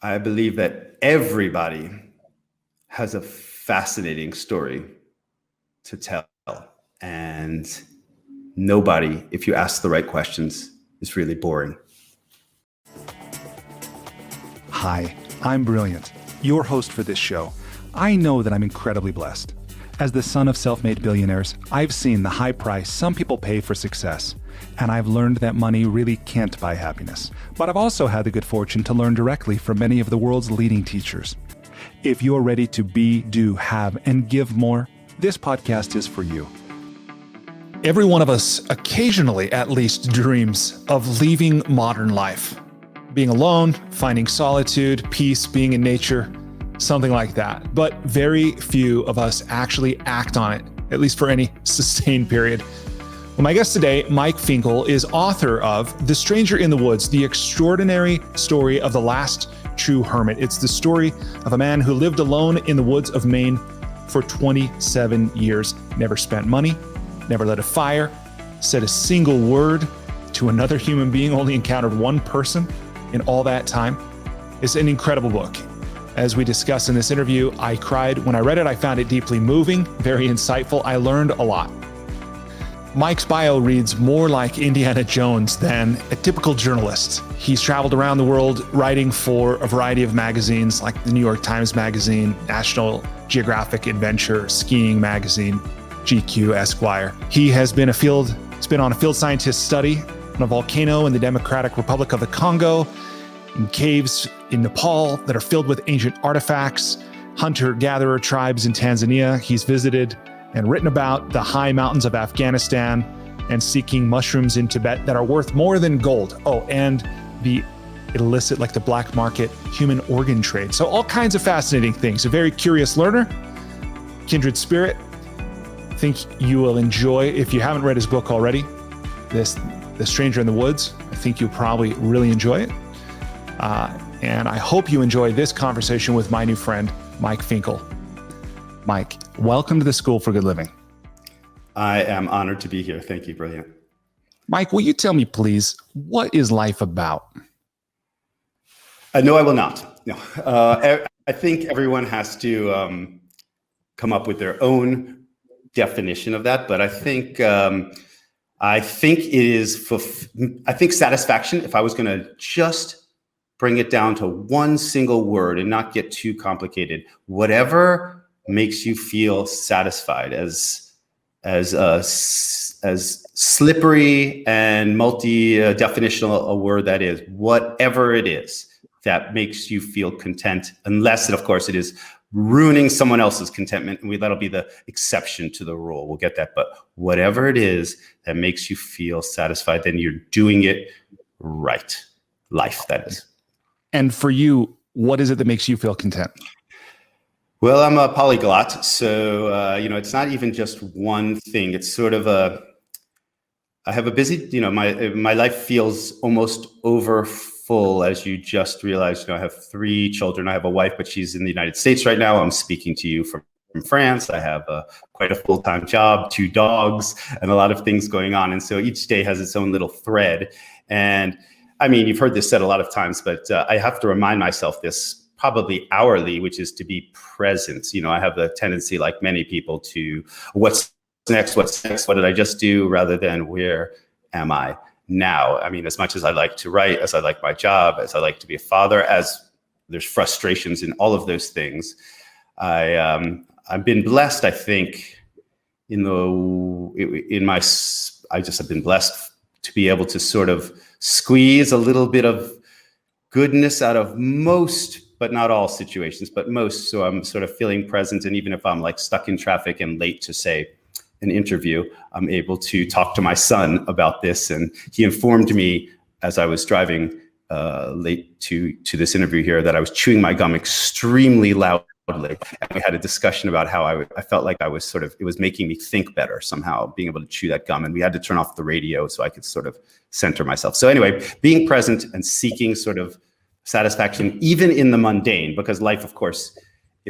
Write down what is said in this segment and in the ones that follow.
I believe that everybody has a fascinating story to tell. And nobody, if you ask the right questions, is really boring. Hi, I'm Brilliant, your host for this show. I know that I'm incredibly blessed. As the son of self-made billionaires, I've seen the high price some people pay for success. And I've learned that money really can't buy happiness. But I've also had the good fortune to learn directly from many of the world's leading teachers. If you're ready to be, do, have, and give more, this podcast is for you. Every one of us occasionally, at least, dreams of leaving modern life. Being alone, finding solitude, peace, being in nature, something like that. But very few of us actually act on it, at least for any sustained period. Well, my guest today, Mike Finkel, is author of The Stranger in the Woods, the extraordinary story of the last true hermit. It's the story of a man who lived alone in the woods of Maine for 27 years, never spent money, never lit a fire, said a single word to another human being, only encountered one person in all that time. It's an incredible book. As we discuss in this interview, I cried when I read it. I found it deeply moving, very insightful. I learned a lot. Mike's bio reads more like Indiana Jones than a typical journalist. He's traveled around the world writing for a variety of magazines like the New York Times Magazine, National Geographic Adventure, Skiing Magazine, GQ, Esquire. He has been on a field scientist study on a volcano in the Democratic Republic of the Congo, in caves in Nepal that are filled with ancient artifacts, hunter-gatherer tribes in Tanzania. He's visited and written about the high mountains of Afghanistan and seeking mushrooms in Tibet that are worth more than gold. Oh, and the illicit, like the black market, human organ trade. So all kinds of fascinating things. A very curious learner, kindred spirit. I think you will enjoy, if you haven't read his book already, The Stranger in the Woods. I think you'll probably really enjoy it. And I hope you enjoy this conversation with my new friend, Mike Finkel. Mike, welcome to the School for Good Living. I am honored to be here. Thank you, Brilliant. Mike, will you tell me, please, what is life about? No, I will not. No, I think everyone has to come up with their own definition of that. But I think it is I think satisfaction. If I was going to just bring it down to one single word and not get too complicated, whatever makes you feel satisfied, as slippery and multi-definitional a word that is, whatever it is that makes you feel content, unless, of course, it is ruining someone else's contentment, and that'll be the exception to the rule. We'll get that. But whatever it is that makes you feel satisfied, then you're doing it right. Life, that is. And for you, what is it that makes you feel content? Well, I'm a polyglot, so it's not even just one thing. It's sort of I have a busy, my life feels almost over full, as you just realized. I have 3 children. I have a wife, but she's in the United States right now. I'm speaking to you from France. I have quite a full-time job, 2 dogs, and a lot of things going on. And so each day has its own little thread. And I mean, you've heard this said a lot of times, but I have to remind myself this probably hourly, which is to be present. I have the tendency, like many people, to what's next, what did I just do, rather than where am I now? I mean, as much as I like to write, as I like my job, as I like to be a father, as there's frustrations in all of those things, I've been blessed, I think, I just have been blessed to be able to sort of squeeze a little bit of goodness out of most, but not all situations, but most. So I'm sort of feeling present. And even if I'm like stuck in traffic and late to, say, an interview, I'm able to talk to my son about this. And he informed me as I was driving late to this interview here that I was chewing my gum extremely loudly. And we had a discussion about how I felt like I was it was making me think better somehow, being able to chew that gum. And we had to turn off the radio so I could sort of center myself. So anyway, being present and seeking sort of satisfaction, even in the mundane, because life, of course,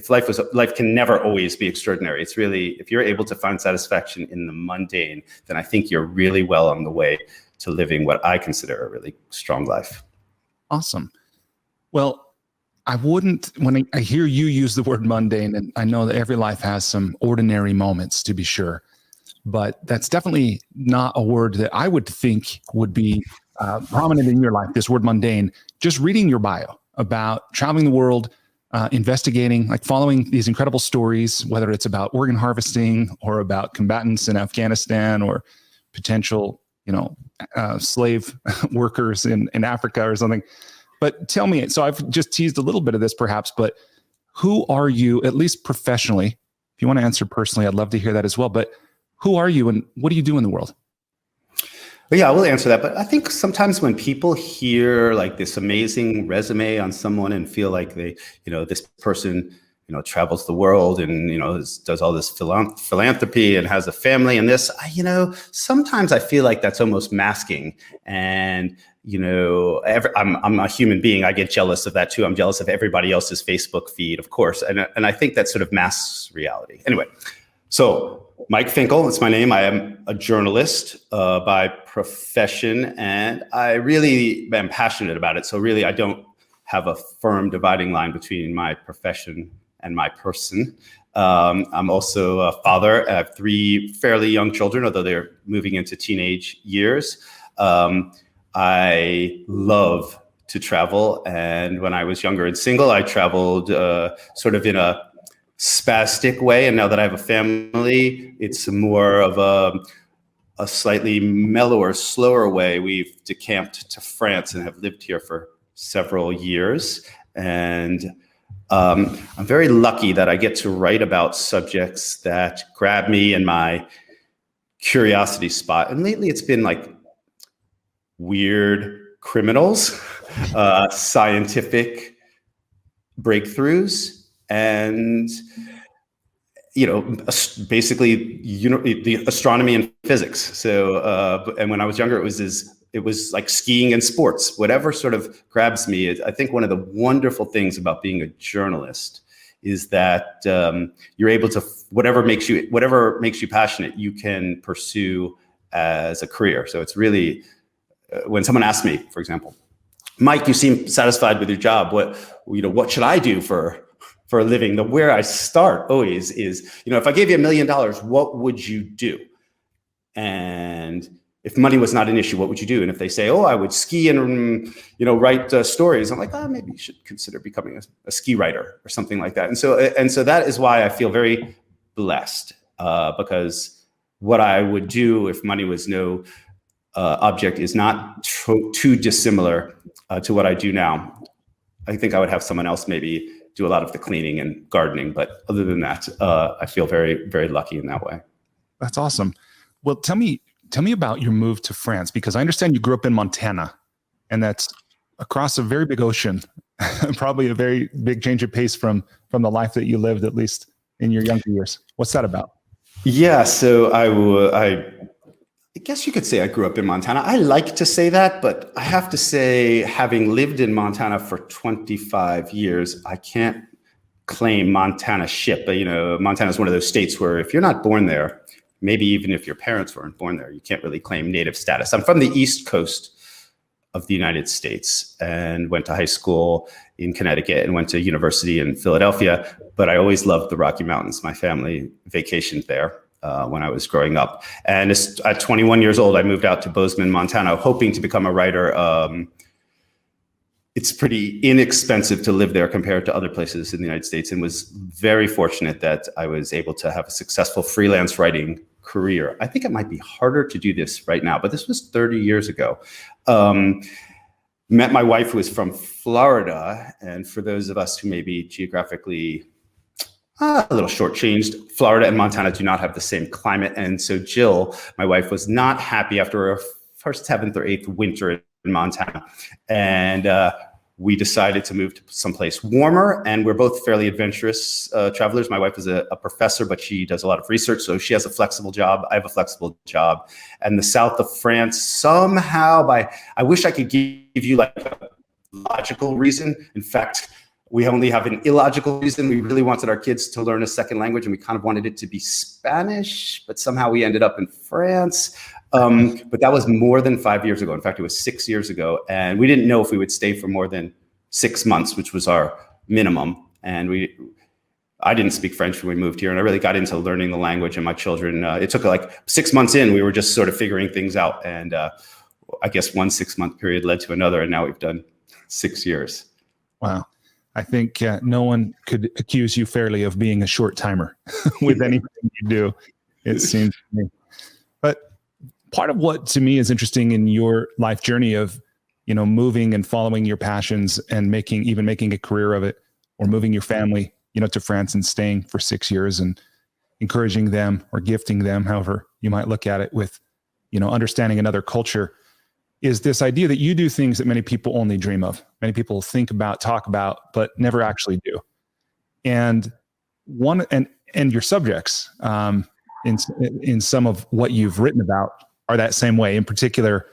life can never always be extraordinary. It's really, if you're able to find satisfaction in the mundane, then I think you're really well on the way to living what I consider a really strong life. Awesome. Well, I wouldn't, when I hear you use the word mundane, and I know that every life has some ordinary moments, to be sure, but that's definitely not a word that I would think would be prominent in your life, this word mundane. Just reading your bio about traveling the world, investigating, like following these incredible stories, whether it's about organ harvesting or about combatants in Afghanistan or potential, slave workers in Africa or something. But tell me, so I've just teased a little bit of this perhaps, but who are you, at least professionally? If you want to answer personally, I'd love to hear that as well. But who are you and what do you do in the world? Well, yeah, I will answer that. But I think sometimes when people hear like this amazing resume on someone and feel like they, this person, travels the world and, does all this philanthropy and has a family and this, sometimes I feel like that's almost masking. And, I'm a human being. I get jealous of that too. I'm jealous of everybody else's Facebook feed, of course. And I think that sort of masks reality. Anyway, so Mike Finkel, it's my name. I am a journalist by profession, and I really am passionate about it. So really, I don't have a firm dividing line between my profession and my person. I'm also a father. I have 3 fairly young children, although they're moving into teenage years. I love to travel. And when I was younger and single, I traveled sort of in a spastic way. And now that I have a family, it's more of a slightly mellower, slower way. We've decamped to France and have lived here for several years. And I'm very lucky that I get to write about subjects that grab me in my curiosity spot. And lately it's been like weird criminals, scientific breakthroughs, and basically the astronomy and physics. So and when I was younger, it was like skiing and sports, whatever sort of grabs me. I think one of the wonderful things about being a journalist is that you're able to, whatever makes you passionate, you can pursue as a career. So it's really, when someone asks me, for example, Mike, you seem satisfied with your job. What should I do for a living? Where I start always is, if I gave you $1 million, what would you do? And if money was not an issue, what would you do? And if they say, I would ski and, write stories, I'm like, maybe you should consider becoming a ski writer or something like that. And so that is why I feel very blessed, because what I would do if money was no object is not too dissimilar to what I do now. I think I would have someone else maybe do a lot of the cleaning and gardening, but other than that, I feel very, very lucky in that way. That's awesome. Well, tell me about your move to France, because I understand you grew up in Montana, and that's across a very big ocean, probably a very big change of pace from the life that you lived, at least in your younger years. What's that about? Yeah, so I guess you could say I grew up in Montana. I like to say that, but I have to say, having lived in Montana for 25 years, I can't claim Montana-ship. But, Montana is one of those states where if you're not born there, maybe even if your parents weren't born there, you can't really claim native status. I'm from the East Coast of the United States and went to high school in Connecticut and went to university in Philadelphia, but I always loved the Rocky Mountains. My family vacationed there when I was growing up. And at 21 years old, I moved out to Bozeman, Montana, hoping to become a writer. It's pretty inexpensive to live there compared to other places in the United States, and was very fortunate that I was able to have a successful freelance writing career. I think it might be harder to do this right now, but this was 30 years ago. Met my wife, who is from Florida. And for those of us who may be geographically a little shortchanged, Florida and Montana do not have the same climate. And so Jill, my wife, was not happy after her first 7th or 8th winter in Montana. And we decided to move to someplace warmer. And we're both fairly adventurous travelers. My wife is a professor, but she does a lot of research. So she has a flexible job. I have a flexible job. And the south of France, somehow, I wish I could give you like a logical reason. In fact, we only have an illogical reason. We really wanted our kids to learn a second language, and we kind of wanted it to be Spanish, but somehow we ended up in France. But that was more than 5 years ago. In fact, it was 6 years ago. And we didn't know if we would stay for more than 6 months, which was our minimum. And I didn't speak French when we moved here, and I really got into learning the language. And my children, it took like 6 months in, we were just sort of figuring things out. And I guess 1 6-month period led to another, and now we've done 6 years. Wow. I think no one could accuse you fairly of being a short timer with anything you do, it seems to me. But part of what to me is interesting in your life journey of, moving and following your passions and making a career of it, or moving your family, to France and staying for 6 years and encouraging them or gifting them, however you might look at it, with, understanding another culture, is this idea that you do things that many people only dream of. Many people think about, talk about, but never actually do. And your subjects in some of what you've written about are that same way. In particular,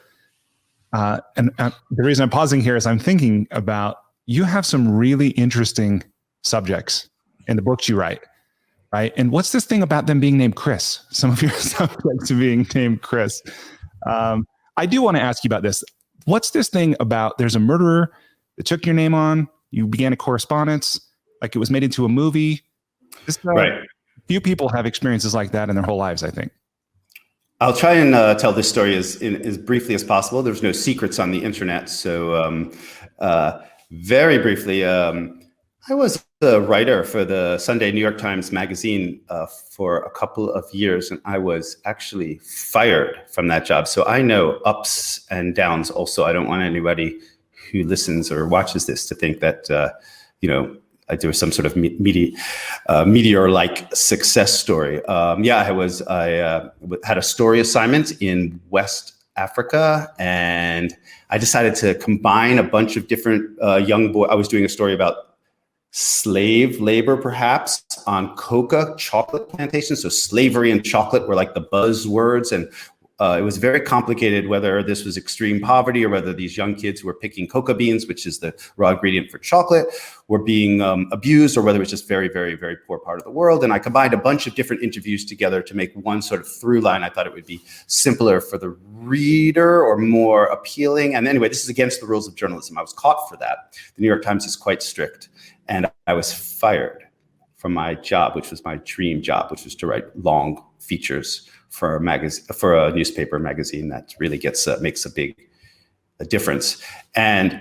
and the reason I'm pausing here is I'm thinking about, you have some really interesting subjects in the books you write, right? And what's this thing about them being named Chris? Some of your subjects are being named Chris. I do want to ask you about this. What's this thing about there's a murderer that took your name on, you began a correspondence, like it was made into a movie? Right. Few people have experiences like that in their whole lives, I think. I'll try and tell this story as briefly as possible. There's no secrets on the internet. So very briefly, I was a writer for the Sunday New York Times Magazine for a couple of years, and I was actually fired from that job. So I know ups and downs also. I don't want anybody who listens or watches this to think that, there was some sort of meteor-like success story. I had a story assignment in West Africa, and I decided to combine a bunch of different young boys. I was doing a story about slave labor, perhaps, on coca chocolate plantations. So slavery and chocolate were like the buzzwords, and it was very complicated whether this was extreme poverty or whether these young kids who were picking coca beans, which is the raw ingredient for chocolate, were being abused, or whether it was just very, very, very poor part of the world. And I combined a bunch of different interviews together to make one sort of through line. I thought it would be simpler for the reader or more appealing. And anyway, this is against the rules of journalism. I was caught for that. The New York Times is quite strict. And I was fired from my job, which was my dream job, which was to write long features for a newspaper magazine that really makes a big difference. And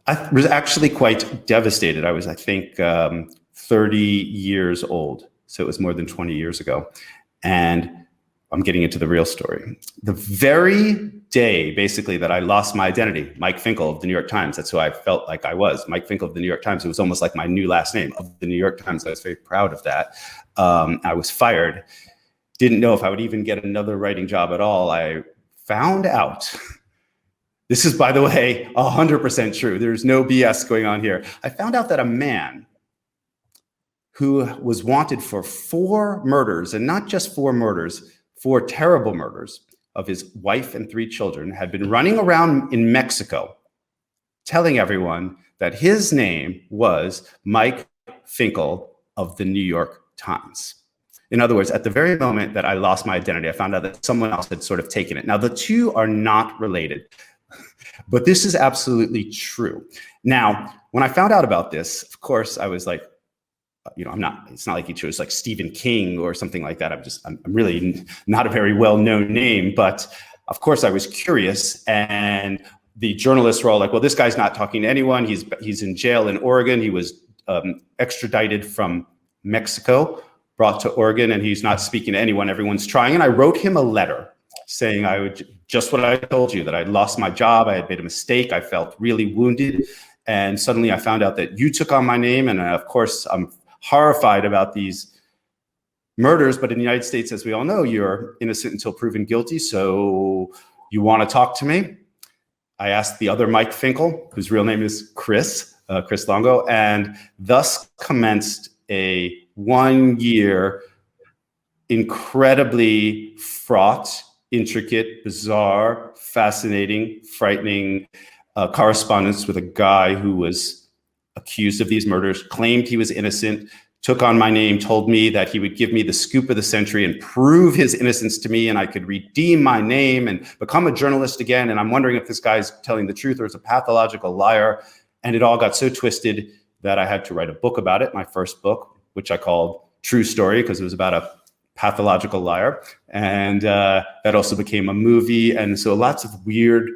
I was actually quite devastated. I was, I think, 30 years old. So it was more than 20 years ago. And I'm getting into the real story. The very day, basically, that I lost my identity, Mike Finkel of the New York Times, that's who I felt like I was, Mike Finkel of the New York Times. It was almost like my new last name, of the New York Times. I was very proud of that. I was fired. Didn't know if I would even get another writing job at all. I found out, this is, by the way, 100% true. There's no BS going on here. I found out that a man who was wanted for 4 murders, and not just 4 murders, 4 terrible murders of his wife and 3 children, had been running around in Mexico telling everyone that his name was Mike Finkel of the New York Times. In other words, at the very moment that I lost my identity, I found out that someone else had sort of taken it. Now, the two are not related, but this is absolutely true. Now, when I found out about this, of course, I was like, it's not like he chose like Stephen King or something like that. I'm really not a very well-known name, but of course I was curious, and the journalists were all like, well, this guy's not talking to anyone. He's in jail in Oregon. He was extradited from Mexico, brought to Oregon, and he's not speaking to anyone. Everyone's trying. And I wrote him a letter saying just what I told you, that I lost my job. I had made a mistake. I felt really wounded. And suddenly I found out that you took on my name. And of course, I'm horrified about these murders. But in the United States, as we all know, you're innocent until proven guilty. So you want to talk to me? I asked the other Mike Finkel, whose real name is Chris Longo, and thus commenced a 1-year, incredibly fraught, intricate, bizarre, fascinating, frightening correspondence with a guy who was accused of these murders, claimed he was innocent, took on my name, told me that he would give me the scoop of the century and prove his innocence to me, and I could redeem my name and become a journalist again. And I'm wondering if this guy's telling the truth or is a pathological liar. And it all got so twisted that I had to write a book about it, my first book, which I called True Story, because it was about a pathological liar. And that also became a movie. And so lots of weird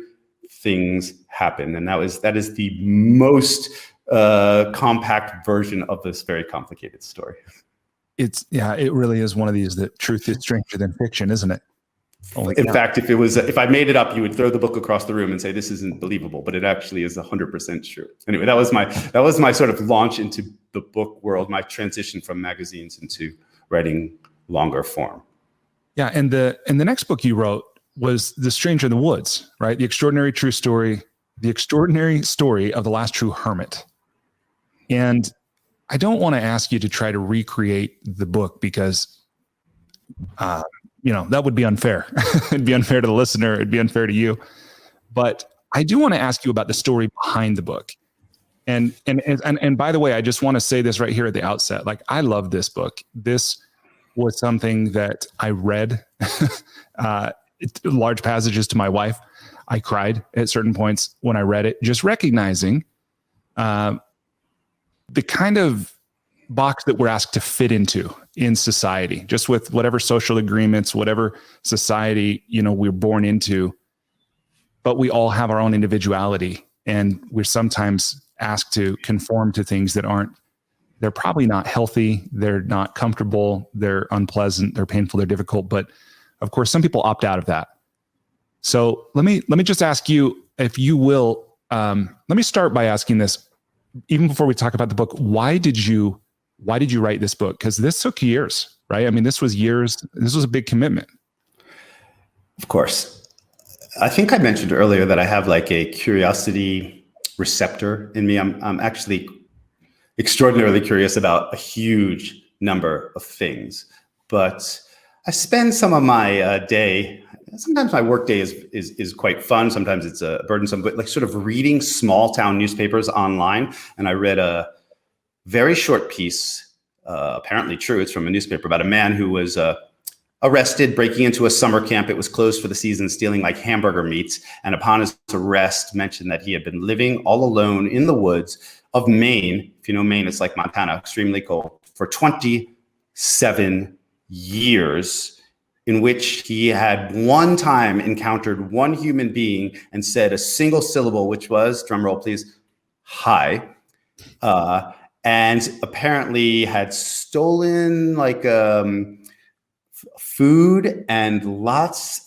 things happened. And that is the most compact version of this very complicated story. It really is one of these that truth is stranger than fiction, isn't it? In fact, if I made it up, you would throw the book across the room and say, this isn't believable, but it actually is 100% true. Anyway, that was my sort of launch into the book world, my transition from magazines into writing longer form. Yeah. And the next book you wrote was The Stranger in the Woods, right? The extraordinary story of the last true hermit. And I don't want to ask you to try to recreate the book because, that would be unfair. It'd be unfair to the listener. It'd be unfair to you. But I do want to ask you about the story behind the book. And by the way, I just want to say this right here at the outset. Like, I love this book. This was something that I read large passages to my wife. I cried at certain points when I read it, just recognizing the kind of box that we're asked to fit into in society, just with whatever social agreements, whatever society, we're born into, but we all have our own individuality. And we're sometimes asked to conform to things that they're probably not healthy. They're not comfortable. They're unpleasant. They're painful. They're difficult. But of course, some people opt out of that. So let me just ask you, if you will, let me start by asking this, even before we talk about the book, why did you write this book? Because this took years, right? I mean, this was years. This was a big commitment. Of course. I think I mentioned earlier that I have like a curiosity receptor in me. I'm actually extraordinarily curious about a huge number of things, but I spend some of my day. Sometimes my work day is quite fun. Sometimes it's burdensome, but like sort of reading small town newspapers online. And I read a very short piece, apparently true. It's from a newspaper about a man who was arrested breaking into a summer camp. It was closed for the season, stealing like hamburger meats. And upon his arrest, mentioned that he had been living all alone in the woods of Maine. If you know Maine, it's like Montana, extremely cold, for 27 years, in which he had one time encountered one human being and said a single syllable, which was, drum roll please, hi. And apparently had stolen like food and lots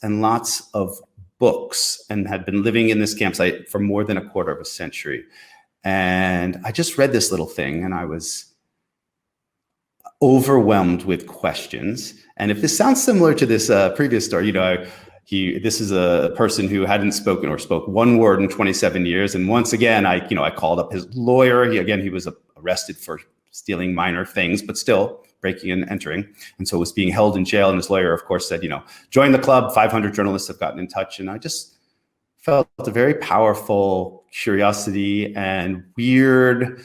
of books, and had been living in this campsite for more than a quarter of a century. And I just read this little thing and I was overwhelmed with questions. And if this sounds similar to this previous story, this is a person who hadn't spoken or spoke one word in 27 years. And once again, I called up his lawyer. He was arrested for stealing minor things, but still breaking and entering. And so was being held in jail. And his lawyer, of course, said, join the club. 500 journalists have gotten in touch. And I just felt a very powerful curiosity and weird,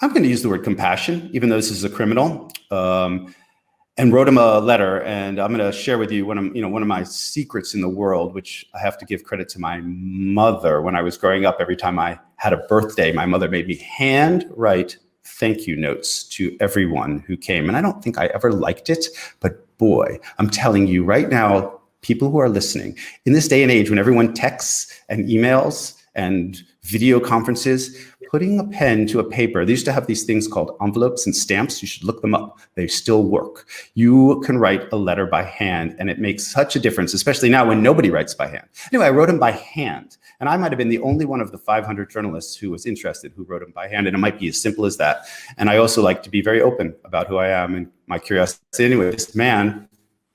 I'm going to use the word compassion, even though this is a criminal, and wrote him a letter. And I'm going to share with you one of my secrets in the world, which I have to give credit to my mother. When I was growing up, every time I had a birthday, my mother made me handwrite thank you notes to everyone who came. And I don't think I ever liked it, but boy, I'm telling you right now, people who are listening, in this day and age when everyone texts and emails and video conferences, putting a pen to a paper. They used to have these things called envelopes and stamps. You should look them up. They still work. You can write a letter by hand, and it makes such a difference, especially now when nobody writes by hand. Anyway, I wrote him by hand, and I might have been the only one of the 500 journalists who was interested who wrote him by hand, and it might be as simple as that. And I also like to be very open about who I am and my curiosity. Anyway, this man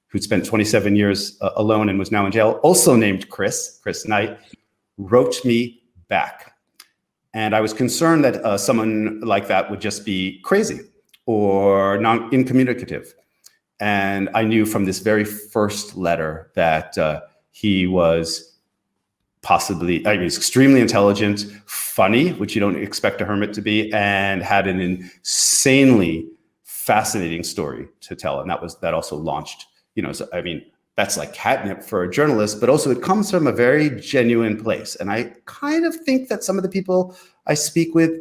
who'd spent 27 years alone and was now in jail, also named Chris Knight, wrote me back. And I was concerned that someone like that would just be crazy or incommunicative. And I knew from this very first letter that he was extremely intelligent, funny, which you don't expect a hermit to be, and had an insanely fascinating story to tell. And that also launched, that's like catnip for a journalist, but also it comes from a very genuine place. And I kind of think that some of the people I speak with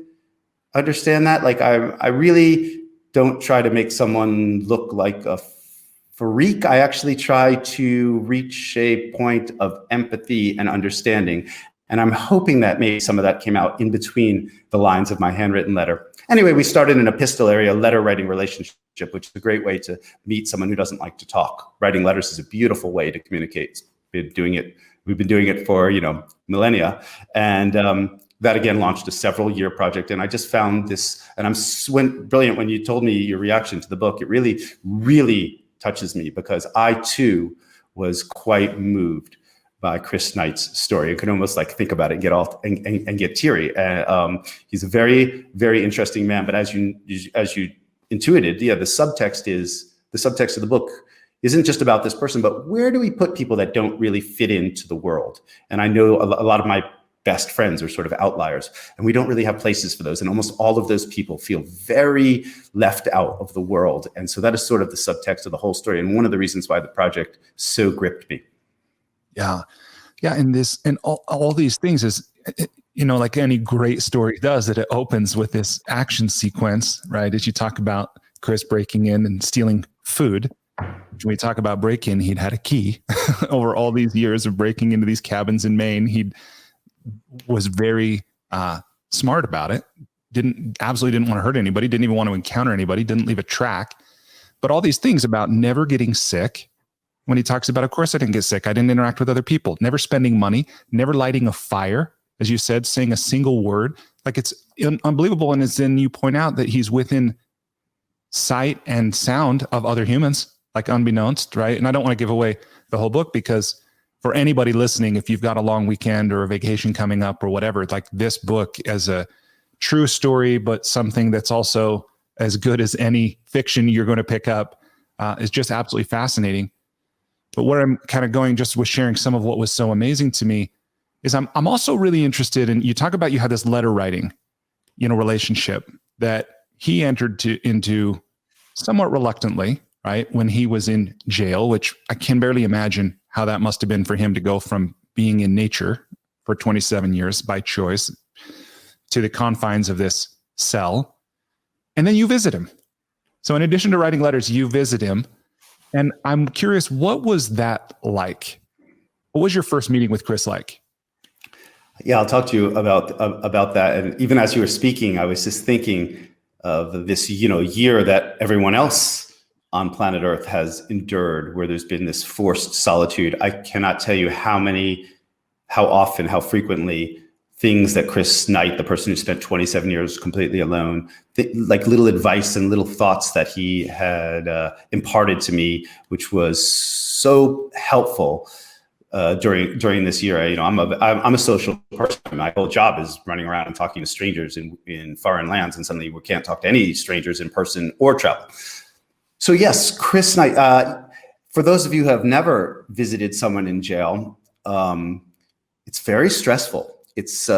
understand that. Like I really don't try to make someone look like a freak. I actually try to reach a point of empathy and understanding. And I'm hoping that maybe some of that came out in between the lines of my handwritten letter. Anyway, we started an epistolary, a letter writing relationship, which is a great way to meet someone who doesn't like to talk. Writing letters is a beautiful way to communicate. We've been doing it for, millennia. And that again launched a several-year project. And I just found this, and went brilliant when you told me your reaction to the book. It really, really touches me because I too was quite moved by Chris Knight's story. You can almost like think about it and get all and get teary. He's a very, very interesting man. But as you intuited, the subtext of the book isn't just about this person, but where do we put people that don't really fit into the world? And I know a lot of my best friends are sort of outliers, and we don't really have places for those. And almost all of those people feel very left out of the world. And so that is sort of the subtext of the whole story. And one of the reasons why the project so gripped me. Yeah. Yeah. And all these things is, like any great story does, that it opens with this action sequence, right? As you talk about Chris breaking in and stealing food. When we talk about break-in, he'd had a key over all these years of breaking into these cabins in Maine. He was very smart about it. Absolutely didn't want to hurt anybody. Didn't even want to encounter anybody. Didn't leave a track. But all these things about never getting sick. When he talks about, of course I didn't get sick. I didn't interact with other people. Never spending money. Never lighting a fire. As you said, saying a single word. Like it's unbelievable. And then you point out that he's within sight and sound of other humans, like unbeknownst, right? And I don't want to give away the whole book, because for anybody listening, if you've got a long weekend or a vacation coming up or whatever, it's like this book as a true story, but something that's also as good as any fiction you're going to pick up is just absolutely fascinating. But where I'm kind of going just with sharing some of what was so amazing to me is I'm also really interested in, you talk about you had this letter writing, relationship that he entered into somewhat reluctantly, right? When he was in jail, which I can barely imagine how that must have been for him to go from being in nature for 27 years by choice to the confines of this cell. And then you visit him. So in addition to writing letters, you visit him. And I'm curious, what was that like? What was your first meeting with Chris like? Yeah, I'll talk to you about that. And even as you were speaking, I was just thinking of this, year that everyone else on planet Earth has endured, where there's been this forced solitude. I cannot tell you how often, how frequently things that Chris Knight, the person who spent 27 years completely alone, like little advice and little thoughts that he had imparted to me, which was so helpful during this year. I'm a social person. My whole job is running around and talking to strangers in foreign lands, and suddenly we can't talk to any strangers in person or travel. So yes, Chris Knight. For those of you who have never visited someone in jail, it's very stressful. It's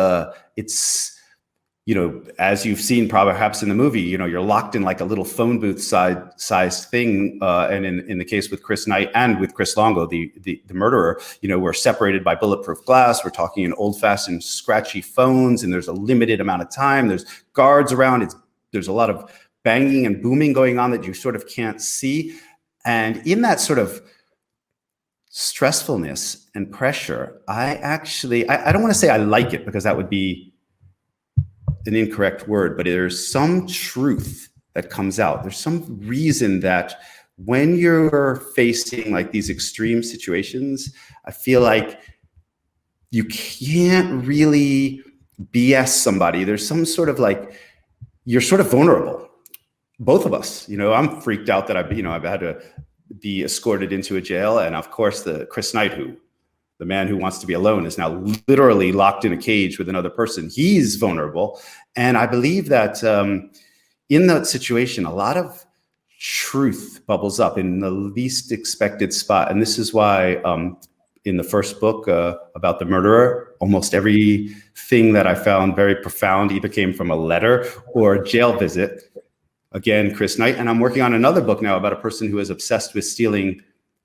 as you've seen perhaps in the movie, you're locked in like a little phone booth sized thing. And in the case with Chris Knight and with Chris Longo, the murderer, we're separated by bulletproof glass. We're talking in old fashioned scratchy phones, and there's a limited amount of time. There's guards around. There's a lot of banging and booming going on that you sort of can't see. And in that sort of stressfulness and pressure, I don't want to say I like it, because that would be an incorrect word, but there's some truth that comes out. There's some reason that when you're facing like these extreme situations, I feel like you can't really BS somebody. There's some sort of like, you're sort of vulnerable. Both of us, I'm freaked out that I've had to be escorted into a jail. And of course, the Chris Knight, the man who wants to be alone, is now literally locked in a cage with another person. He's vulnerable. And I believe that in that situation, a lot of truth bubbles up in the least expected spot. And this is why in the first book about the murderer, almost everything that I found very profound either came from a letter or a jail visit. Again, Chris Knight. And I'm working on another book now about a person who is obsessed with stealing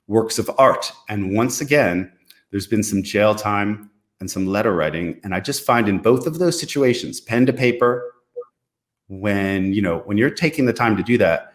works of art. And once again, there's been some jail time and some letter writing. And I just find in both of those situations, pen to paper when you're taking the time to do that,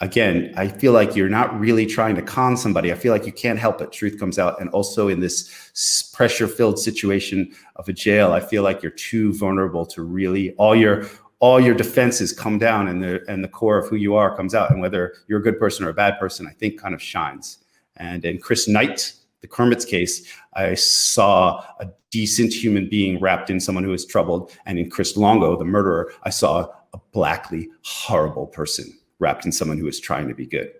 again, I feel like you're not really trying to con somebody. I feel like you can't help it. Truth comes out. And also in this pressure-filled situation of a jail, I feel like you're too vulnerable to really all your defenses come down, and the core of who you are comes out. And whether you're a good person or a bad person, I think kind of shines. And in Chris Knight, the Hermit's case, I saw a decent human being wrapped in someone who is troubled. And in Chris Longo, the murderer, I saw a blackly horrible person wrapped in someone who is trying to be good.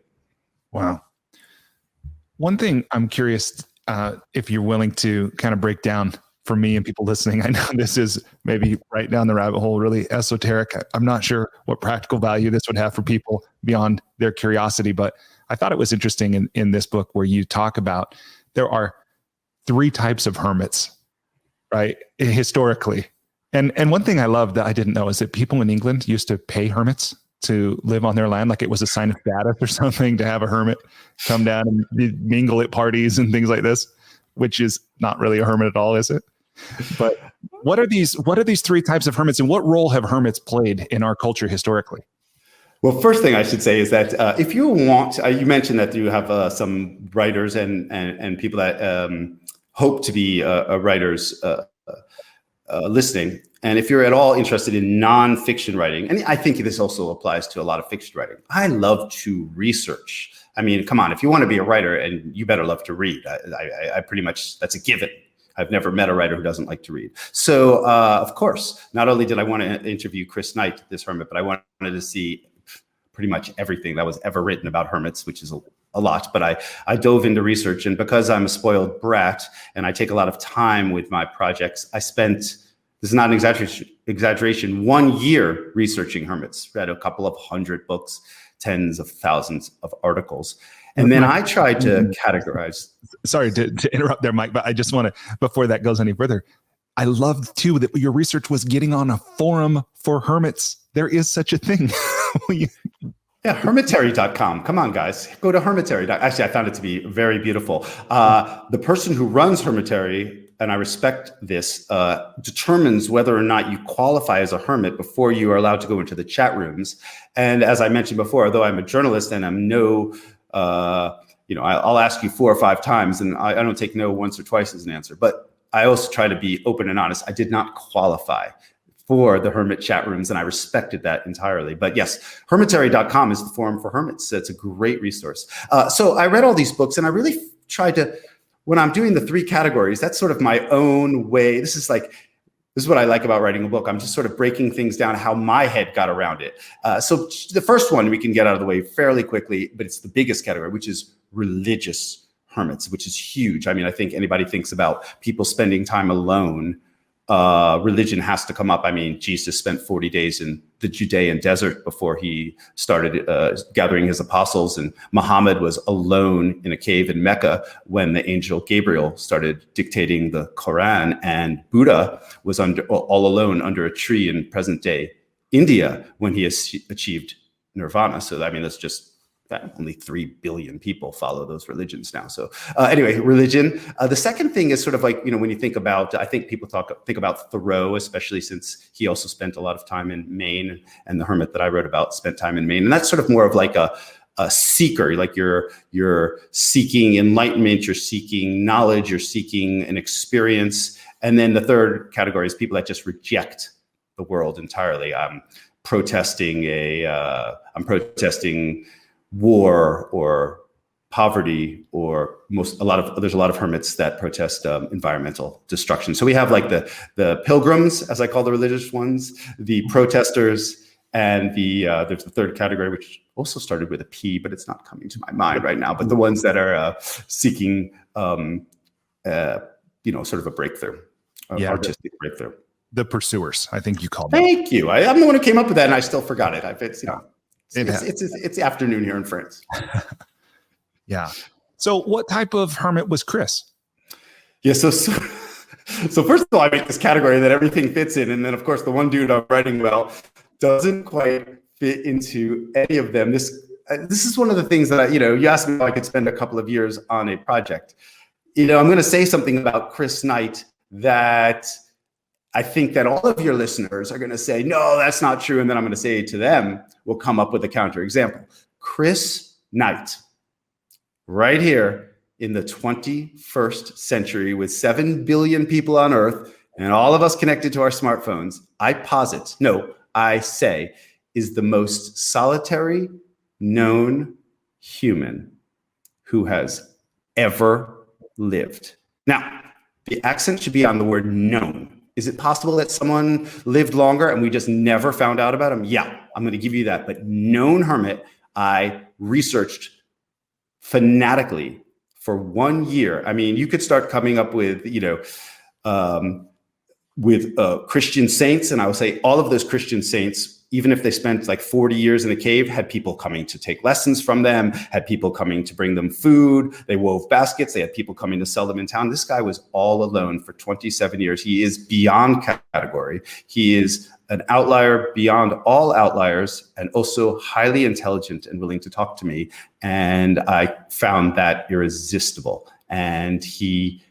Wow. One thing I'm curious if you're willing to kind of break down for me and people listening. I know this is maybe right down the rabbit hole, really esoteric. I'm not sure what practical value this would have for people beyond their curiosity, but I thought it was interesting in this book where you talk about there are 3 types of hermits, right? Historically. And one thing I love that I didn't know is that people in England used to pay hermits to live on their land, like it was a sign of status or something to have a hermit come down and mingle at parties and things like this, which is not really a hermit at all, is it? But what are these 3 types of hermits, and what role have hermits played in our culture historically? Well, first thing I should say is that if you want, you mentioned that you have some writers and people that hope to be writers listening. And if you're at all interested in nonfiction writing, and I think this also applies to a lot of fiction writing, I love to research. I mean, come on, if you want to be a writer, and you better love to read. I pretty much, that's a given. I've never met a writer who doesn't like to read. So, of course, not only did I want to interview Chris Knight, this hermit, but I wanted to see pretty much everything that was ever written about hermits, which is a lot. But I dove into research, and because I'm a spoiled brat and I take a lot of time with my projects, I spent, this is not an exaggeration, 1 year researching hermits. Read a couple of 100 books, tens of thousands of articles. And then I tried to categorize. Sorry to interrupt there, Mike, but I just want to, before that goes any further, I loved too that your research was getting on a forum for hermits. There is such a thing. Yeah, hermitary.com. Come on, guys. Go to hermitary. Actually, I found it to be very beautiful. The person who runs Hermitary, and I respect this, determines whether or not you qualify as a hermit before you are allowed to go into the chat rooms. And as I mentioned before, although I'm a journalist and I'm I'll ask you 4 or 5 times, and I don't take no once or twice as an answer. But I also try to be open and honest. I did not qualify for the hermit chat rooms, and I respected that entirely. But yes, hermitary.com is the forum for hermits. It's a great resource. So I read all these books, and I really tried to, when I'm doing the 3 categories, that's sort of my own way. This is what I like about writing a book. I'm just sort of breaking things down, how my head got around it. So the first one we can get out of the way fairly quickly, but it's the biggest category, which is religious hermits, which is huge. I mean, I think anybody thinks about people spending time alone, religion has to come up. I mean, Jesus spent 40 days in the Judean desert before he started gathering his apostles, and Muhammad was alone in a cave in Mecca when the angel Gabriel started dictating the Quran, and Buddha was all alone under a tree in present-day India when he achieved nirvana. So, I mean, that's just that only 3 billion people follow those religions now. So anyway, religion. The second thing is sort of like, when you think about, I think people think about Thoreau, especially since he also spent a lot of time in Maine, and the hermit that I wrote about spent time in Maine. And that's sort of more of like a seeker, like you're seeking enlightenment, you're seeking knowledge, you're seeking an experience. And then the third category is people that just reject the world entirely. I'm protesting war or poverty, or there's a lot of hermits that protest environmental destruction. So we have like the pilgrims, as I call the religious ones, the protesters, and there's the third category, which also started with a P, but it's not coming to my mind right now. But the ones that are seeking, sort of a breakthrough, artistic breakthrough. The pursuers, I think you called them. Thank you. I'm the one who came up with that, and I still forgot it. It's afternoon here in France. Yeah. So what type of hermit was Chris? Yeah. So first of all, I make this category that everything fits in. And then, of course, the one dude I'm writing about doesn't quite fit into any of them. This is one of the things that you asked me if I could spend a couple of years on a project. I'm going to say something about Chris Knight that I think that all of your listeners are going to say, no, that's not true. And then I'm going to say to them, we'll come up with a counterexample. Chris Knight, right here in the 21st century with 7 billion people on Earth and all of us connected to our smartphones, I say, is the most solitary known human who has ever lived. Now, the accent should be on the word known. Is it possible that someone lived longer and we just never found out about him? Yeah, I'm going to give you that. But known hermit, I researched fanatically for 1 year. I mean, you could start coming up with, Christian saints. And I would say all of those Christian saints, even if they spent like 40 years in a cave, had people coming to take lessons from them, had people coming to bring them food. They wove baskets. They had people coming to sell them in town. This guy was all alone for 27 years. He is beyond category. He is an outlier beyond all outliers, and also highly intelligent and willing to talk to me. And I found that irresistible. And he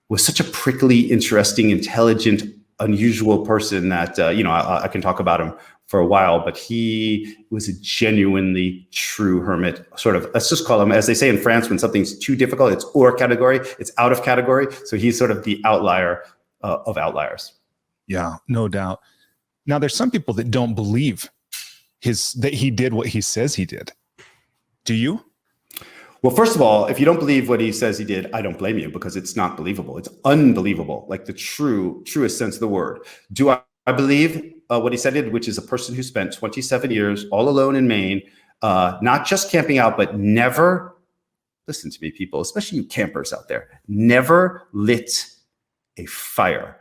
was such a prickly, interesting, intelligent, unusual person that, I can talk about him for a while, but he was a genuinely true hermit, sort of, let's just call him, as they say in France, when something's too difficult, it's hors category, it's out of category. So he's sort of the outlier of outliers. Yeah, no doubt. Now, there's some people that don't believe that he did what he says he did. Do you? Well, first of all, if you don't believe what he says he did, I don't blame you, because it's not believable. It's unbelievable, like the truest sense of the word. Do I believe what he said he did, which is a person who spent 27 years all alone in Maine, not just camping out, but never, listen to me, people, especially you campers out there, never lit a fire.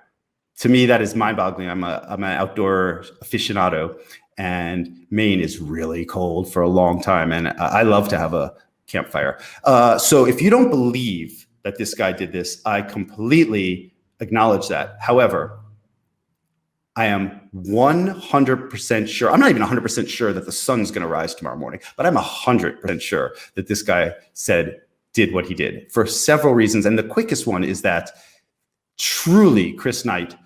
To me, that is mind-boggling. I'm an outdoor aficionado, and Maine is really cold for a long time, and I love to have a campfire. So if you don't believe that this guy did this, I completely acknowledge that. However, I am 100% sure, I'm not even 100% sure that the sun's going to rise tomorrow morning, but I'm 100% sure that this guy did what he did for several reasons. And the quickest one is that truly Chris Knight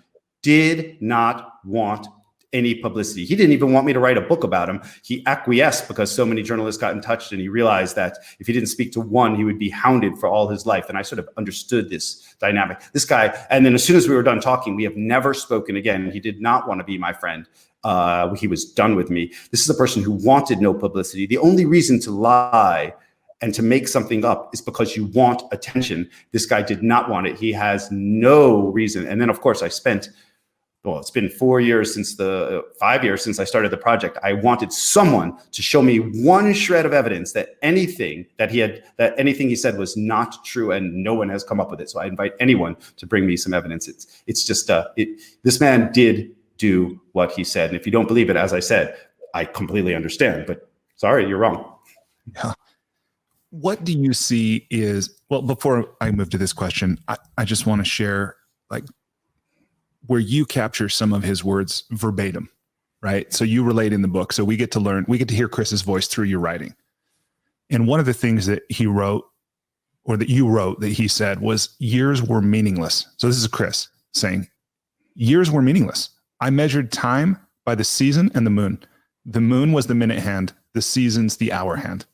did not want any publicity. He didn't even want me to write a book about him. He acquiesced because so many journalists got in touch, and he realized that if he didn't speak to one, he would be hounded for all his life. And I sort of understood this dynamic. This guy, and then as soon as we were done talking, we have never spoken again. He did not want to be my friend. He was done with me. This is a person who wanted no publicity. The only reason to lie and to make something up is because you want attention. This guy did not want it. He has no reason. And then, of course, it's been 5 years since I started the project. I wanted someone to show me one shred of evidence that anything he said was not true, and no one has come up with it. So I invite anyone to bring me some evidence. It's just this man did do what he said. And if you don't believe it, as I said, I completely understand, but sorry, you're wrong. Yeah. What do you see before I move to this question, I just want to share where you capture some of his words verbatim, right? So you relate in the book. So we get to hear Chris's voice through your writing. And one of the things that he wrote, or that you wrote, that he said was, years were meaningless. So this is Chris saying, years were meaningless. I measured time by the season and the moon. The moon was the minute hand, the season's the hour hand,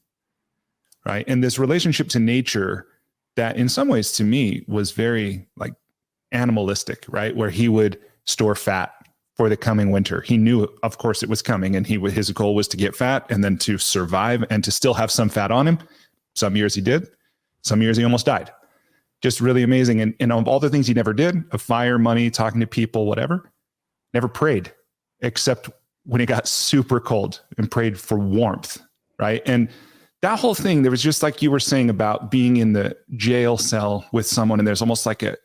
right? And this relationship to nature that in some ways to me was very animalistic, right? Where he would store fat for the coming winter. He knew, of course, it was coming, and his goal was to get fat and then to survive and to still have some fat on him. Some years he did, some years he almost died. Just really amazing. And of all the things he never did, of fire, money, talking to people, whatever, never prayed, except when it got super cold, and prayed for warmth, right? And that whole thing, there was just like you were saying about being in the jail cell with someone, and there's almost like a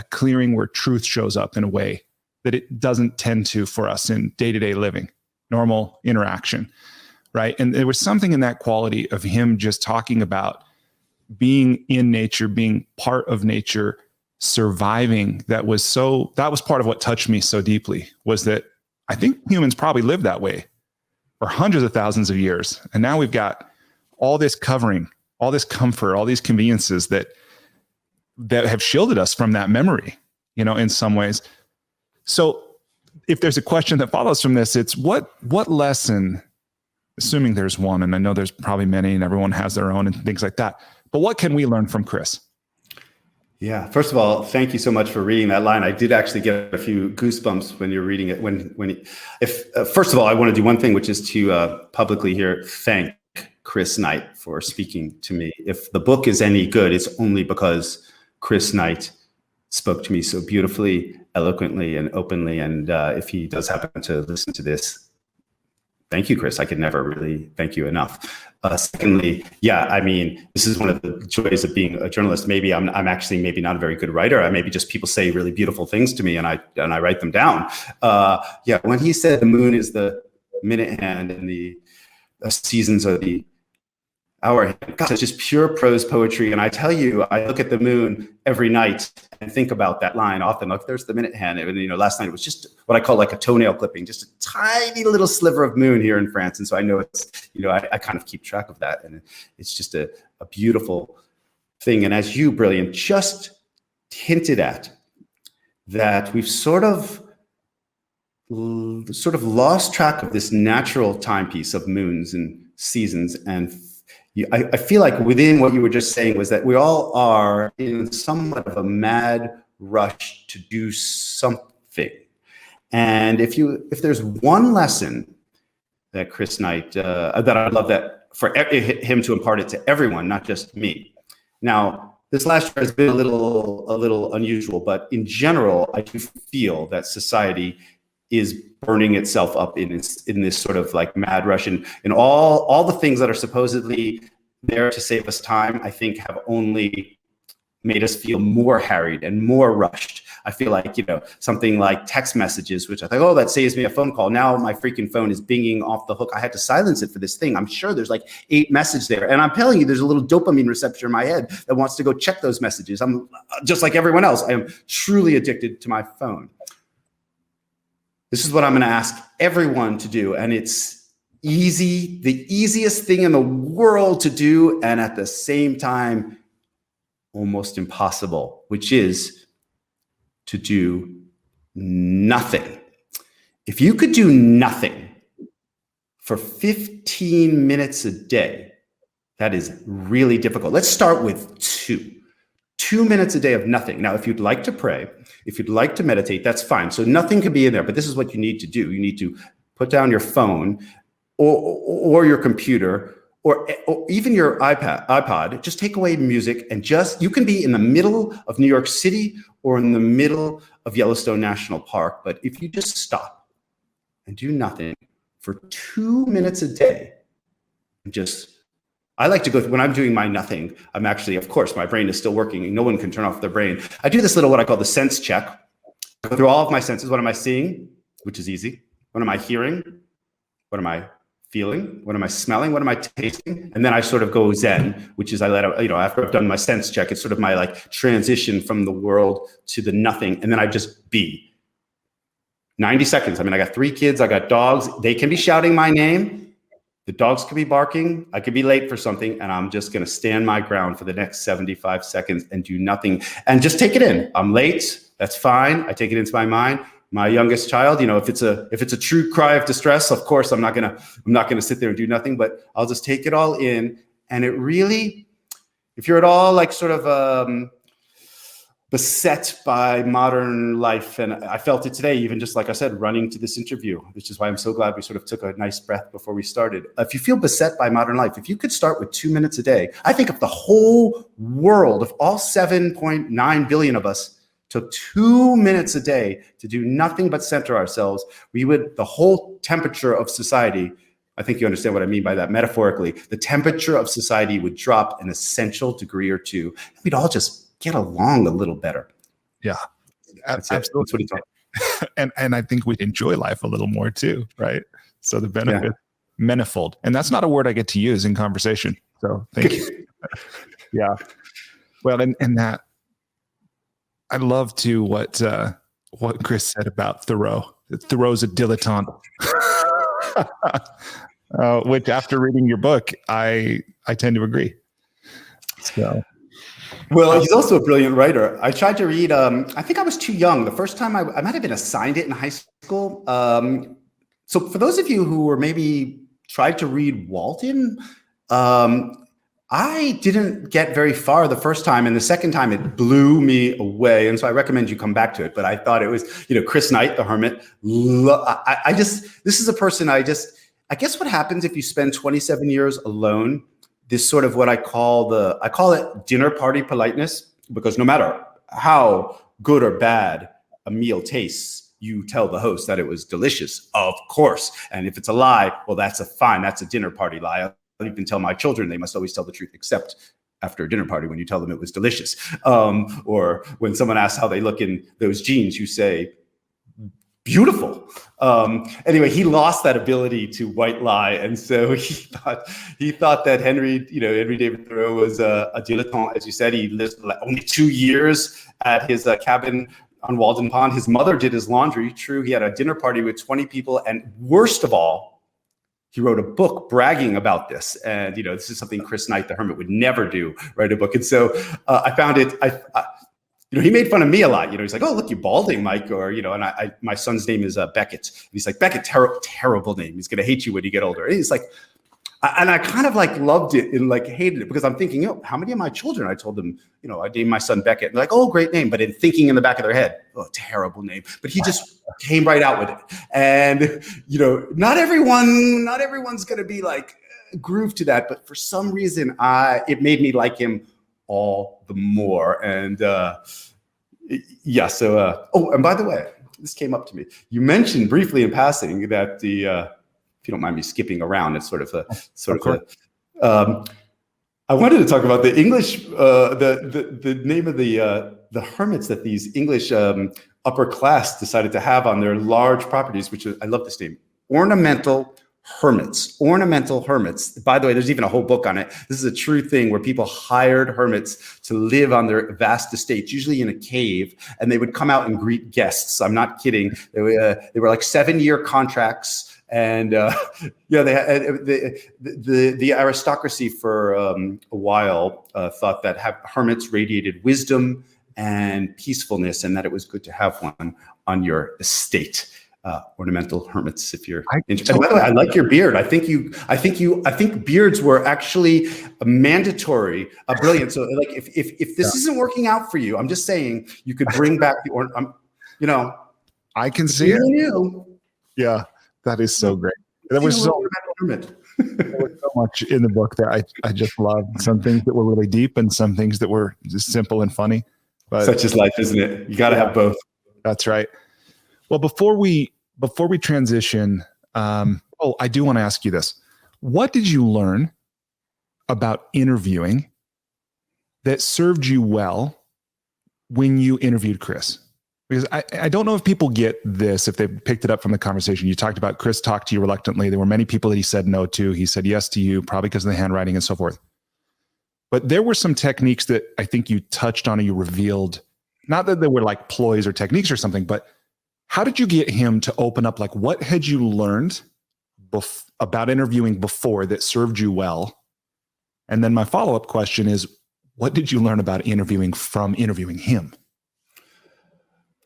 clearing where truth shows up in a way that it doesn't tend to for us in day-to-day living, normal interaction, right? And there was something in that quality of him just talking about being in nature, being part of nature, surviving. That was part of what touched me so deeply, was that I think humans probably lived that way for hundreds of thousands of years. And now we've got all this covering, all this comfort, all these conveniences that have shielded us from that memory, in some ways. So if there's a question that follows from this, it's what lesson, assuming there's one, and I know there's probably many and everyone has their own and things like that, but what can we learn from Chris? Yeah. First of all, thank you so much for reading that line. I did actually get a few goosebumps when you're reading it. First of all, I want to do one thing, which is to publicly here thank Chris Knight for speaking to me. If the book is any good, it's only because Chris Knight spoke to me so beautifully, eloquently, and openly. And if he does happen to listen to this, thank you, Chris. I could never really thank you enough. Secondly, yeah, I mean, this is one of the joys of being a journalist. Maybe I'm actually maybe not a very good writer. I maybe just people say really beautiful things to me, and I write them down. Yeah, when he said the moon is the minute hand and the seasons are the hour hand, gosh, it's just pure prose poetry. And I tell you, I look at the moon every night and think about that line often. Like, there's the minute hand. And, last night it was just what I call like a toenail clipping, just a tiny little sliver of moon here in France. And so I know it's, I kind of keep track of that. And it's just a beautiful thing. And as you, Brilliant, just hinted at, that we've sort of lost track of this natural timepiece of moons and seasons. And I feel like within what you were just saying was that we all are in somewhat of a mad rush to do something. And if there's one lesson that Chris Knight, that I'd love that for him to impart it to everyone, not just me. Now, this last year has been a little unusual, but in general, I do feel that society is burning itself up in this sort of like mad rush, and all the things that are supposedly there to save us time, I think have only made us feel more harried and more rushed. I feel like, something like text messages, which I thought, oh, that saves me a phone call. Now my freaking phone is binging off the hook. I had to silence it for this thing. I'm sure there's like 8 messages there. And I'm telling you, there's a little dopamine receptor in my head that wants to go check those messages. I'm just like everyone else. I am truly addicted to my phone. This is what I'm going to ask everyone to do. And it's easy, the easiest thing in the world to do. And at the same time, almost impossible, which is to do nothing. If you could do nothing for 15 minutes a day, that is really difficult. Let's start with 2 minutes a day of nothing. Now, if you'd like to pray, if you'd like to meditate, that's fine. So nothing can be in there, but this is what you need to do. You need to put down your phone or your computer or even your iPod. Just take away music and you can be in the middle of New York City or in the middle of Yellowstone National Park. But if you just stop and do nothing for 2 minutes a day, I like to go, when I'm doing my nothing, I'm actually, of course, my brain is still working. No one can turn off their brain. I do this little, what I call the sense check. I go through all of my senses. What am I seeing? Which is easy. What am I hearing? What am I feeling? What am I smelling? What am I tasting? And then I sort of go Zen, which is after I've done my sense check, it's sort of my like transition from the world to the nothing. And then I just be. 90 seconds. I mean, I got 3 kids. I got dogs. They can be shouting my name. The dogs could be barking. I could be late for something, and I'm just going to stand my ground for the next 75 seconds and do nothing and just take it in. I'm late. That's fine. I take it into my mind. My youngest child, if it's a true cry of distress, of course, I'm not gonna sit there and do nothing. But I'll just take it all in. And it really, if you're at all like sort of beset by modern life, and I felt it today, even just like I said, running to this interview, which is why I'm so glad we sort of took a nice breath before we started. If you feel beset by modern life, if you could start with 2 minutes a day, I think if the whole world, if all 7.9 billion of us took 2 minutes a day to do nothing but center ourselves, the whole temperature of society, I think you understand what I mean by that metaphorically, the temperature of society would drop an essential degree or two. We'd all just get along a little better. Yeah, that's absolutely. That's what he's talking. And I think we'd enjoy life a little more too, right? So the benefit, manifold. And that's not a word I get to use in conversation. So thank you. Yeah. Well, and that, I love too what Chris said about Thoreau. Thoreau's a dilettante, which after reading your book, I tend to agree. So Well, he's also a brilliant writer. I tried to read, I think I was too young. The first time I might have been assigned it in high school. So for those of you who were maybe tried to read Walton, I didn't get very far the first time, and the second time it blew me away. And so I recommend you come back to it. But I thought it was, Chris Knight, the Hermit. This is a person I guess what happens if you spend 27 years alone, this sort of what I call it dinner party politeness, because no matter how good or bad a meal tastes, you tell the host that it was delicious, of course. And if it's a lie, well, that's a dinner party lie. I even tell my children they must always tell the truth, except after a dinner party when you tell them it was delicious. Or when someone asks how they look in those jeans, you say, beautiful. Anyway, he lost that ability to white lie, and so he thought that Henry David Thoreau was a dilettante, as you said. He lived only 2 years at his cabin on Walden Pond. His mother did his laundry. True, he had a dinner party with 20 people, and worst of all, he wrote a book bragging about this. And this is something Chris Knight, the Hermit, would never do, write a book. And so I found it. He made fun of me a lot. He's like, "Oh, look, you're balding, Mike," or and my son's name is Beckett. And he's like, "Beckett, terrible name. He's gonna hate you when you get older." And he's like, and I kind of loved it and hated it, because I'm thinking, how many of my children I told them, I named my son Beckett. And they're like, "Oh, great name," but in thinking in the back of their head, "Oh, terrible name." But he just came right out with it. And not everyone's gonna be grooved to that, but for some reason, it made me like him all the more. And and by the way, this came up to me. You mentioned briefly in passing that if you don't mind me skipping around, it's I wanted to talk about the English, the name of the hermits that these English upper class decided to have on their large properties, which I love this name, ornamental hermits. Ornamental hermits. By the way, there's even a whole book on it. This is a true thing where people hired hermits to live on their vast estates, usually in a cave, and they would come out and greet guests. I'm not kidding. They were 7-year contracts. And they had, the aristocracy for a while thought that hermits radiated wisdom and peacefulness, and that it was good to have one on your estate. Ornamental hermits, if you're interested. By the way, I like your beard. I think beards were actually mandatory. Brilliant. So if this isn't working out for you, I'm just saying you could bring back the I can see it. Yeah. That is so great. There was so much in the book that I just loved. Some things that were really deep and some things that were just simple and funny. But such is life, isn't it? You got to have both. That's right. Well, before we transition, I do want to ask you this. What did you learn about interviewing that served you well when you interviewed Chris? Because I don't know if people get this, if they picked it up from the conversation. You talked about Chris talked to you reluctantly. There were many people that he said no to. He said yes to you, probably because of the handwriting and so forth. But there were some techniques that I think you touched on or you revealed, not that they were ploys or techniques or something, but how did you get him to open up? What had you learned about interviewing before that served you well? And then my follow-up question is, what did you learn about interviewing from interviewing him?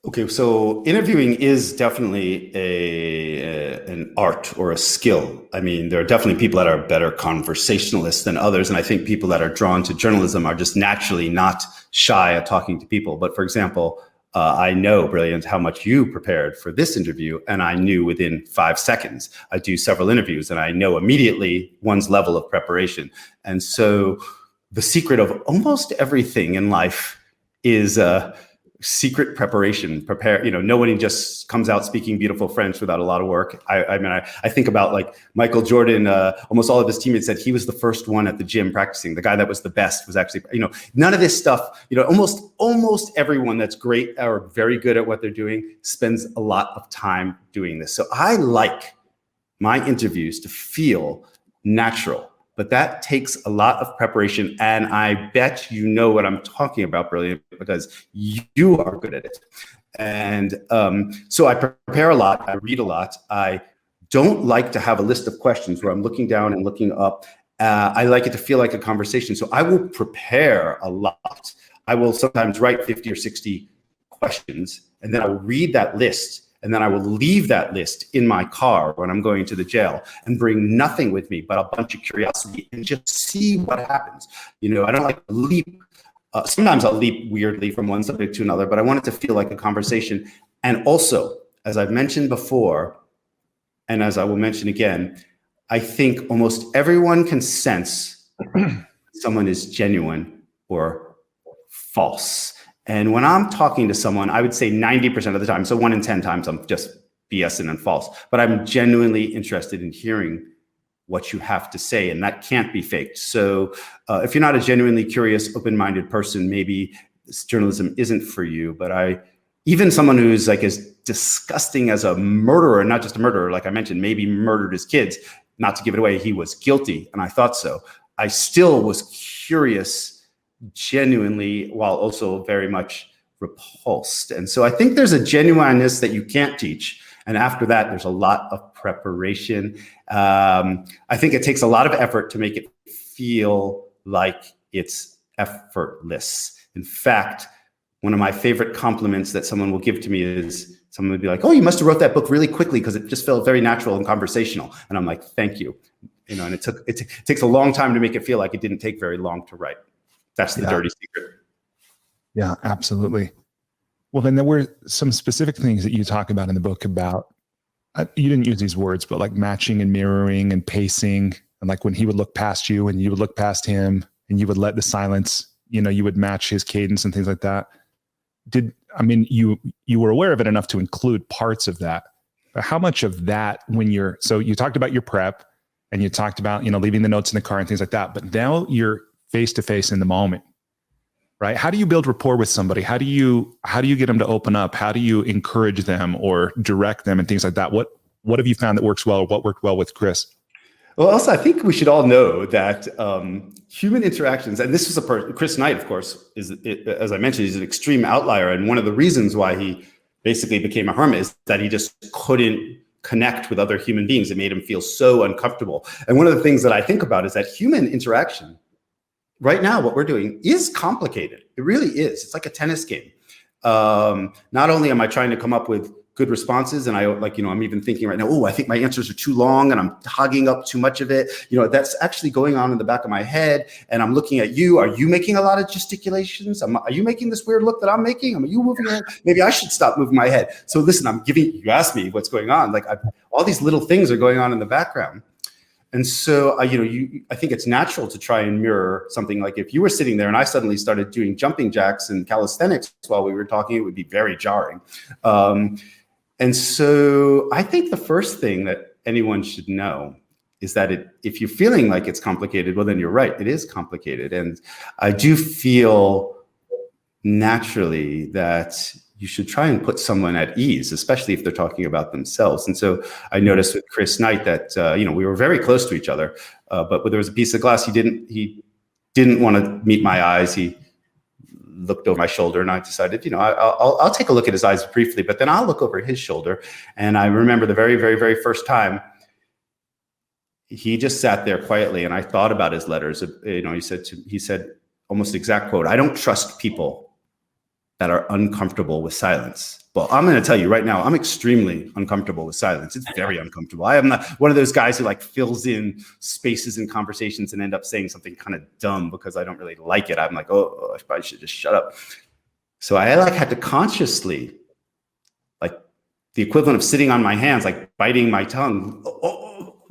Okay, so interviewing is definitely an art or a skill. I mean, there are definitely people that are better conversationalists than others, and I think people that are drawn to journalism are just naturally not shy at talking to people. But for example, I know, Brilliant, how much you prepared for this interview, and I knew within 5 seconds. I do several interviews, and I know immediately one's level of preparation. And so the secret of almost everything in life is secret preparation. No one just comes out speaking beautiful French without a lot of work. I think about Michael Jordan. Almost all of his teammates said he was the first one at the gym practicing. The guy that was the best was actually, none of this stuff. Almost everyone that's great or very good at what they're doing spends a lot of time doing this. So I like my interviews to feel natural. But that takes a lot of preparation, and I bet you know what I'm talking about, Brilliant, because you are good at it. And so I prepare a lot, I read a lot. I don't like to have a list of questions where I'm looking down and looking up I like it to feel like a conversation. So I will prepare a lot. I will sometimes write 50 or 60 questions, and then I will read that list. And then I will leave that list in my car when I'm going to the jail and bring nothing with me but a bunch of curiosity and just see what happens. You know, I don't like to leap. Sometimes I'll leap weirdly from one subject to another, but I want it to feel like a conversation. And also, as I've mentioned before, and as I will mention again, I think almost everyone can sense someone is genuine or false. And when I'm talking to someone, I would say 90% of the time, so 1 in 10 times I'm just BSing and false, but I'm genuinely interested in hearing what you have to say, and that can't be faked. So if you're not a genuinely curious, open-minded person, maybe this journalism isn't for you. But even someone who's like as disgusting as a murderer, not just a murderer, like I mentioned, maybe murdered his kids, not to give it away, he was guilty, and I thought so. I still was curious genuinely, while also very much repulsed. And so I think there's a genuineness that you can't teach. And after that, there's a lot of preparation. I think it takes a lot of effort to make it feel like it's effortless. In fact, one of my favorite compliments that someone will give to me is someone would be like, "Oh, you must have wrote that book really quickly because it just felt very natural and conversational." And I'm like, "Thank you." You know, and it takes a long time to make it feel like it didn't take very long to write. That's the dirty secret. Yeah, absolutely. Well, then there were some specific things that you talk about in the book about, you didn't use these words, but like matching and mirroring and pacing. And like when he would look past you and you would look past him and you would let the silence, you know, you would match his cadence and things like that. You were aware of it enough to include parts of that. But how much of that so you talked about your prep and you talked about, you know, leaving the notes in the car and things like that, but now you're face-to-face in the moment, right? How do you build rapport with somebody? How do you get them to open up? How do you encourage them or direct them and things like that? What have you found that works well, or what worked well with Chris? Well, also, I think we should all know that human interactions, and this was Chris Knight, of course, as I mentioned, he's an extreme outlier. And one of the reasons why he basically became a hermit is that he just couldn't connect with other human beings. It made him feel so uncomfortable. And one of the things that I think about is that human interaction, right now, what we're doing is complicated. It really is. It's like a tennis game. Not only am I trying to come up with good responses, and I'm even thinking right now, oh, I think my answers are too long and I'm hogging up too much of it. You know, that's actually going on in the back of my head. And I'm looking at you. Are you making a lot of gesticulations? Are you making this weird look that I'm making? Are you moving your head? Maybe I should stop moving my head. So listen, you asked me what's going on. Like all these little things are going on in the background. And so, I think it's natural to try and mirror something. Like if you were sitting there and I suddenly started doing jumping jacks and calisthenics while we were talking, it would be very jarring. And so I think the first thing that anyone should know is that if you're feeling like it's complicated, well, then you're right. It is complicated. And I do feel naturally that you should try and put someone at ease, especially if they're talking about themselves. And so I noticed with Chris Knight that, we were very close to each other, but when there was a piece of glass, he didn't want to meet my eyes. He looked over my shoulder, and I decided, I'll take a look at his eyes briefly, but then I'll look over his shoulder. And I remember the very, very, very first time he just sat there quietly, and I thought about his letters. He said almost the exact quote, "I don't trust people that are uncomfortable with silence." Well, I'm going to tell you right now, I'm extremely uncomfortable with silence. It's very uncomfortable. I am not one of those guys who like fills in spaces in conversations and end up saying something kind of dumb because I don't really like it. I'm like, oh, I probably should just shut up. So I had to consciously, like the equivalent of sitting on my hands, like biting my tongue,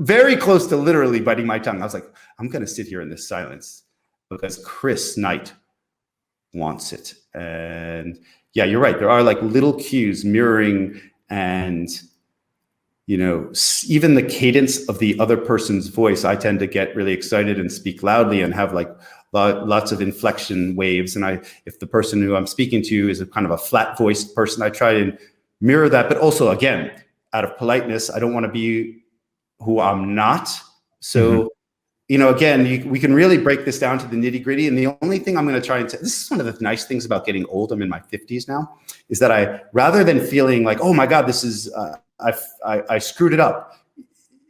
very close to literally biting my tongue. I was like, I'm going to sit here in this silence because Chris Knight wants it. And yeah, you're right. There are like little cues, mirroring, and even the cadence of the other person's voice. I tend to get really excited and speak loudly and have like lots of inflection waves. And if the person who I'm speaking to is a kind of a flat voiced person, I try to mirror that. But also, again, out of politeness, I don't want to be who I'm not. So again, we can really break this down to the nitty gritty. And the only thing I'm going to try and say, this is one of the nice things about getting old, I'm in my 50s now, is that rather than feeling like, oh my God, this is, I screwed it up.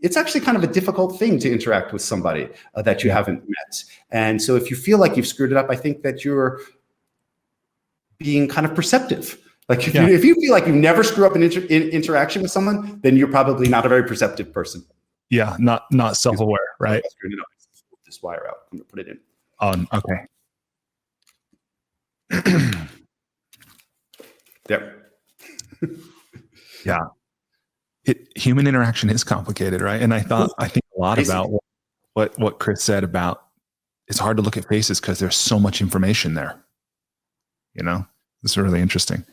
it's actually kind of a difficult thing to interact with somebody that you haven't met. And so if you feel like you've screwed it up, I think that you're being kind of perceptive. Like if you feel like you never screw up in interaction with someone, then you're probably not a very perceptive person. Yeah, not self-aware, right? This wire out. I'm gonna put it in. Okay. There. Yeah. Human interaction is complicated, right? And I think a lot about what Chris said about it's hard to look at faces because there's so much information there. It's really interesting.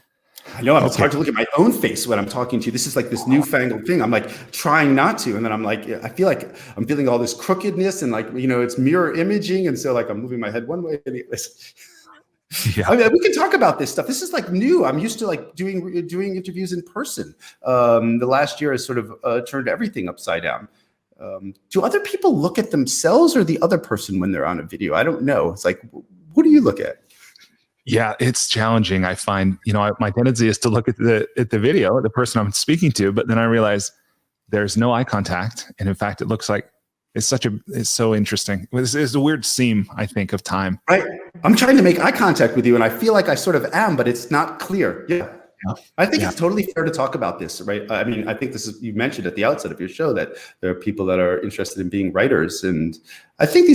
I know it's hard to look at my own face when I'm talking to you. This is like this newfangled thing. I'm like trying not to. And then I'm like, I feel like I'm feeling all this crookedness and like, it's mirror imaging. And so like I'm moving my head one way. Yeah. I mean, we can talk about this stuff. This is like new. I'm used to like doing interviews in person. The last year has sort of turned everything upside down. Do other people look at themselves or the other person when they're on a video? I don't know. It's like, what do you look at? Yeah, it's challenging. I find, my tendency is to look at the video, the person I'm speaking to, but then I realize there's no eye contact. And in fact, it looks like it's so interesting. It's a weird seam, I think, of time. Right. I'm trying to make eye contact with you and I feel like I sort of am, but it's not clear. Yeah. I think it's totally fair to talk about this, right? I mean, I think you mentioned at the outset of your show that there are people that are interested in being writers. And I think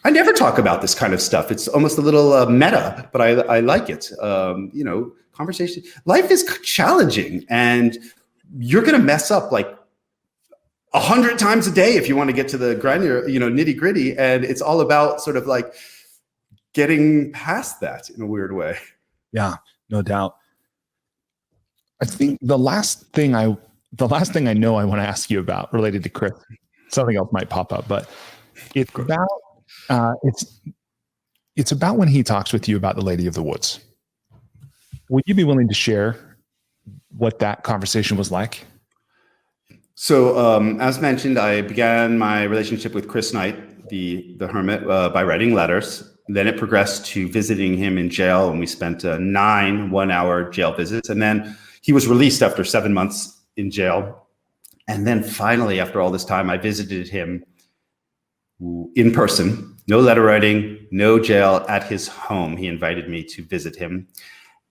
I never talk about this kind of stuff. It's almost a little meta, but I like it. Conversation. Life is challenging, and you're going to mess up like 100 times a day if you want to get to the granular, nitty gritty. And it's all about sort of like getting past that in a weird way. Yeah, no doubt. I think the last thing I know I want to ask you about related to Chris, something else might pop up, but it's about. It's about when he talks with you about the Lady of the Woods. Would you be willing to share what that conversation was like? So, as mentioned, I began my relationship with Chris Knight, the Hermit, by writing letters. Then it progressed to visiting him in jail, and we spent 9 one-hour jail visits. And then he was released after 7 months in jail. And then finally, after all this time, I visited him in person, no letter writing, no jail, at his home. He invited me to visit him.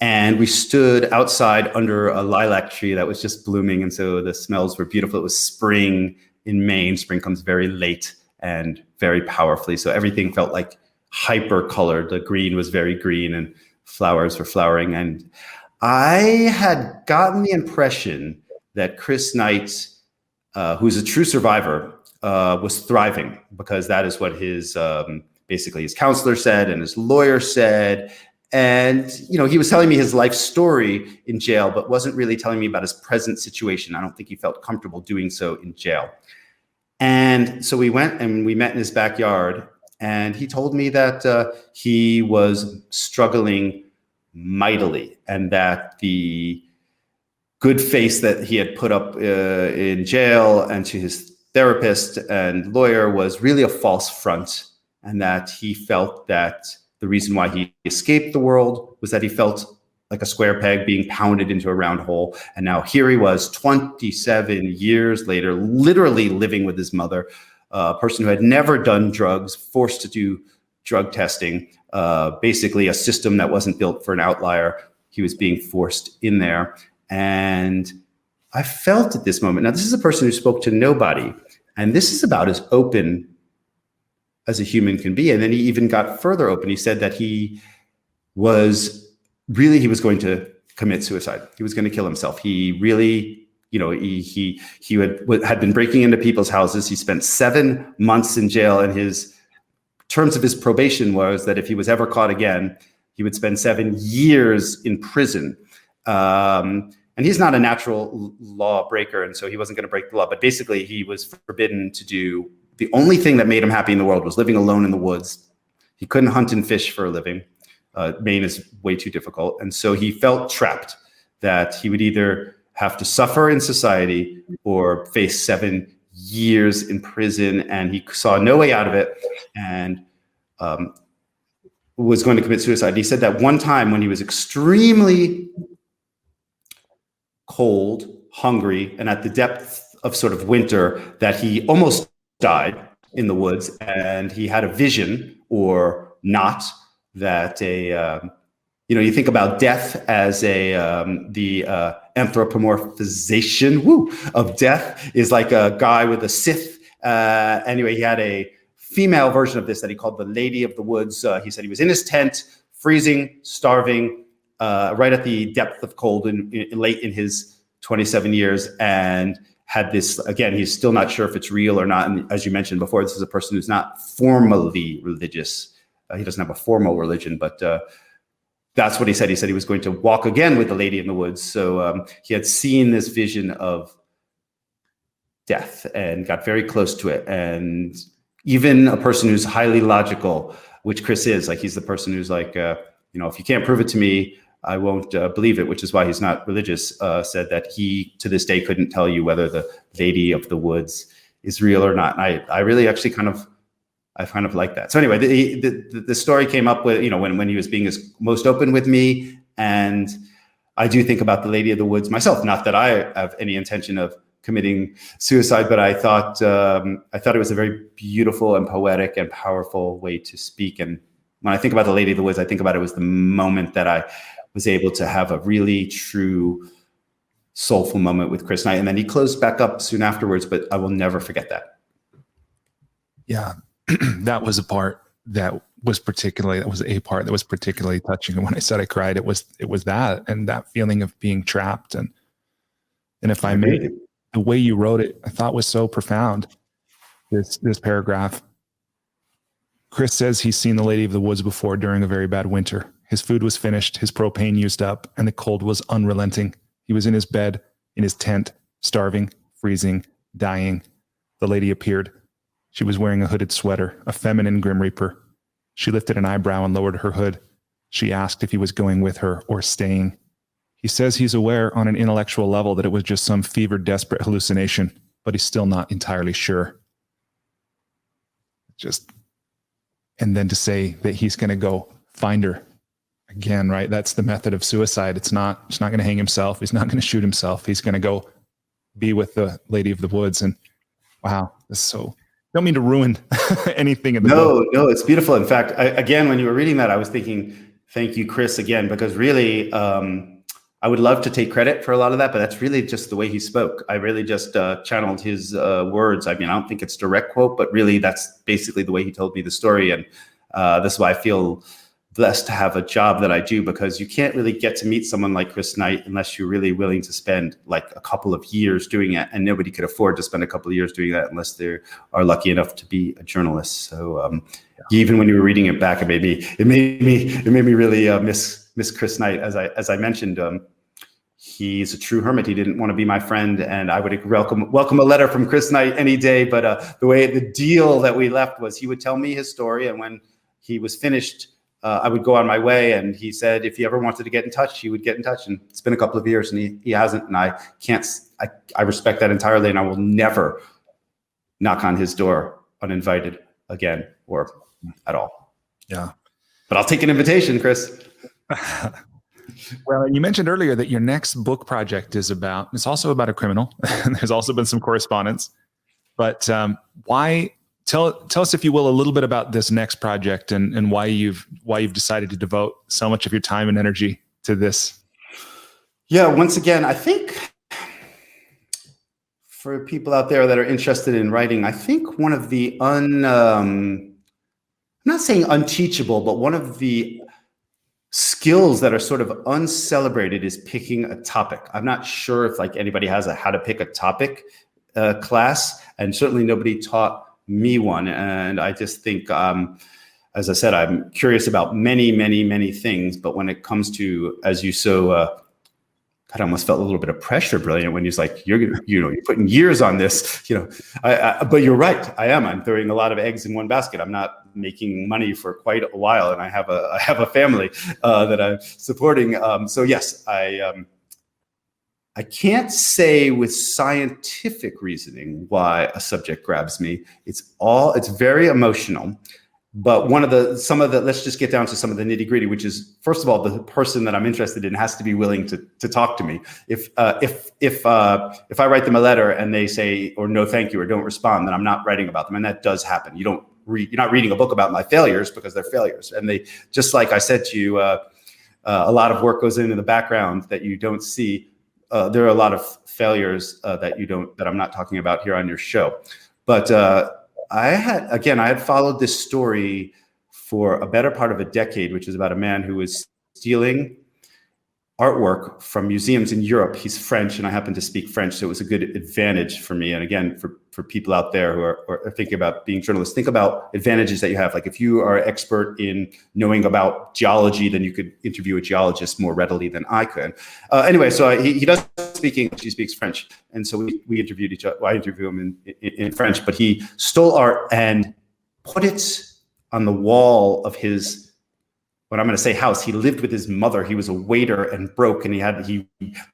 And we stood outside under a lilac tree that was just blooming. And so the smells were beautiful. It was spring in Maine. Spring comes very late and very powerfully. So everything felt like hyper colored. The green was very green and flowers were flowering. And I had gotten the impression that Chris Knight, who's a true survivor, was thriving, because that is what his basically his counselor said and his lawyer said. And, he was telling me his life story in jail, but wasn't really telling me about his present situation. I don't think he felt comfortable doing so in jail. And so we went and we met in his backyard, and he told me that he was struggling mightily, and that the good face that he had put up in jail and to his therapist and lawyer was really a false front, and that he felt that the reason why he escaped the world was that he felt like a square peg being pounded into a round hole. And now here he was 27 years later, literally living with his mother, a person who had never done drugs, forced to do drug testing, basically a system that wasn't built for an outlier. He was being forced in there. And I felt at this moment, now this is a person who spoke to nobody, and this is about as open as a human can be. And then he even got further open. He said that he was going to commit suicide. He was going to kill himself. He really, he had been breaking into people's houses. He spent 7 months in jail, and his terms of his probation was that if he was ever caught again, he would spend 7 years in prison. And he's not a natural law breaker, and so he wasn't going to break the law. But basically, he was forbidden to do. The only thing that made him happy in the world was living alone in the woods. He couldn't hunt and fish for a living. Maine is way too difficult. And so he felt trapped, that he would either have to suffer in society or face 7 years in prison. And he saw no way out of it, and was going to commit suicide. He said that one time when he was extremely cold, hungry, and at the depth of sort of winter that he almost died in the woods, and he had a vision or not that you think about death as the anthropomorphization of death is like a guy with a scythe. Anyway, he had a female version of this that he called the Lady of the Woods. He said he was in his tent, freezing, starving, right at the depth of cold late in his 27 years, and had this, again, he's still not sure if it's real or not. And as you mentioned before, this is a person who's not formally religious. He doesn't have a formal religion, but that's what he said. He said he was going to walk again with the Lady in the Woods. So he had seen this vision of death and got very close to it. And even a person who's highly logical, which Chris is, like, he's the person who's like, if you can't prove it to me, I won't believe it, which is why he's not religious, said that he, to this day, couldn't tell you whether the Lady of the Woods is real or not. And I really actually kind of like that. So anyway, the story came up with, when he was being his most open with me. And I do think about the Lady of the Woods myself. Not that I have any intention of committing suicide, but I thought it was a very beautiful and poetic and powerful way to speak. And when I think about the Lady of the Woods, I think about it was the moment that I was able to have a really true soulful moment with Chris Knight. And then he closed back up soon afterwards, but I will never forget that. Yeah. That was a part that was particularly touching. And when I said I cried, it was that, and that feeling of being trapped. And if I may, the way you wrote it, I thought was so profound. This paragraph. Chris says he's seen the Lady of the Woods before during a very bad winter. His food was finished, his propane used up, and the cold was unrelenting. He was in his bed, in his tent, starving, freezing, dying. The lady appeared. She was wearing a hooded sweater, a feminine Grim Reaper. She lifted an eyebrow and lowered her hood. She asked if he was going with her or staying. He says he's aware on an intellectual level that it was just some fevered, desperate hallucination, but he's still not entirely sure. And then to say that he's going to go find her again, right? That's the method of suicide. He's not going to hang himself. He's not going to shoot himself. He's going to go be with the Lady of the Woods. And wow, this is so... Don't mean to ruin anything in the book. No, it's beautiful. In fact, again, when you were reading that, I was thinking, thank you, Chris, again, because really, I would love to take credit for a lot of that, but that's really just the way he spoke. I really just channeled his words. I mean, I don't think it's direct quote, but really that's basically the way he told me the story. And this is why I feel blessed to have a job that I do, because you can't really get to meet someone like Chris Knight unless you're really willing to spend like a couple of years doing it. And nobody could afford to spend a couple of years doing that unless they are lucky enough to be a journalist. So even when you were reading it back, it made me really miss Chris Knight. As I mentioned, he's a true hermit. He didn't want to be my friend, and I would welcome a letter from Chris Knight any day. But the deal that we left was he would tell me his story, and when he was finished, I would go on my way. And he said if he ever wanted to get in touch, he would get in touch. And it's been a couple of years, and he hasn't. And I respect that entirely, and I will never knock on his door uninvited again or at all. Yeah, but I'll take an invitation, Chris. Well, you mentioned earlier that your next book project it's also about a criminal. There's also been some correspondence, but why? Tell us, if you will, a little bit about this next project and why you've decided to devote so much of your time and energy to this. Yeah, once again, I think for people out there that are interested in writing, I think one of the I'm not saying unteachable, but one of the skills that are sort of uncelebrated is picking a topic. I'm not sure if like anybody has a how to pick a topic class, and certainly nobody taught me one. And I just think, as I said, I'm curious about many, many, many things. But when it comes to, as you I almost felt a little bit of pressure, Brilliant, when he's like, you're putting years on this, but you're right. I'm throwing a lot of eggs in one basket. I'm not making money for quite a while, and I have a family that I'm supporting. So yes, I can't say with scientific reasoning why a subject grabs me. It's very emotional, But let's just get down to some of the nitty gritty, which is, first of all, the person that I'm interested in has to be willing to talk to me. If I write them a letter and they say, or no, thank you, or don't respond, then I'm not writing about them. And that does happen. You're not reading a book about my failures because they're failures. And they, just like I said to you, a lot of work goes in the background that you don't see. There are a lot of failures that I'm not talking about here on your show. But I had followed this story for a better part of a decade, which is about a man who was stealing artwork from museums in Europe. He's French, and I happen to speak French, so it was a good advantage for me. And again, for people out there who are thinking about being journalists, think about advantages that you have. Like if you are an expert in knowing about geology, then you could interview a geologist more readily than I could. Anyway, so he doesn't speak English, he speaks French. And so we interviewed each other. Well, I interviewed him in French, but he stole art and put it on the wall of his, what I'm going to say house. He lived with his mother. He was a waiter and broke, and he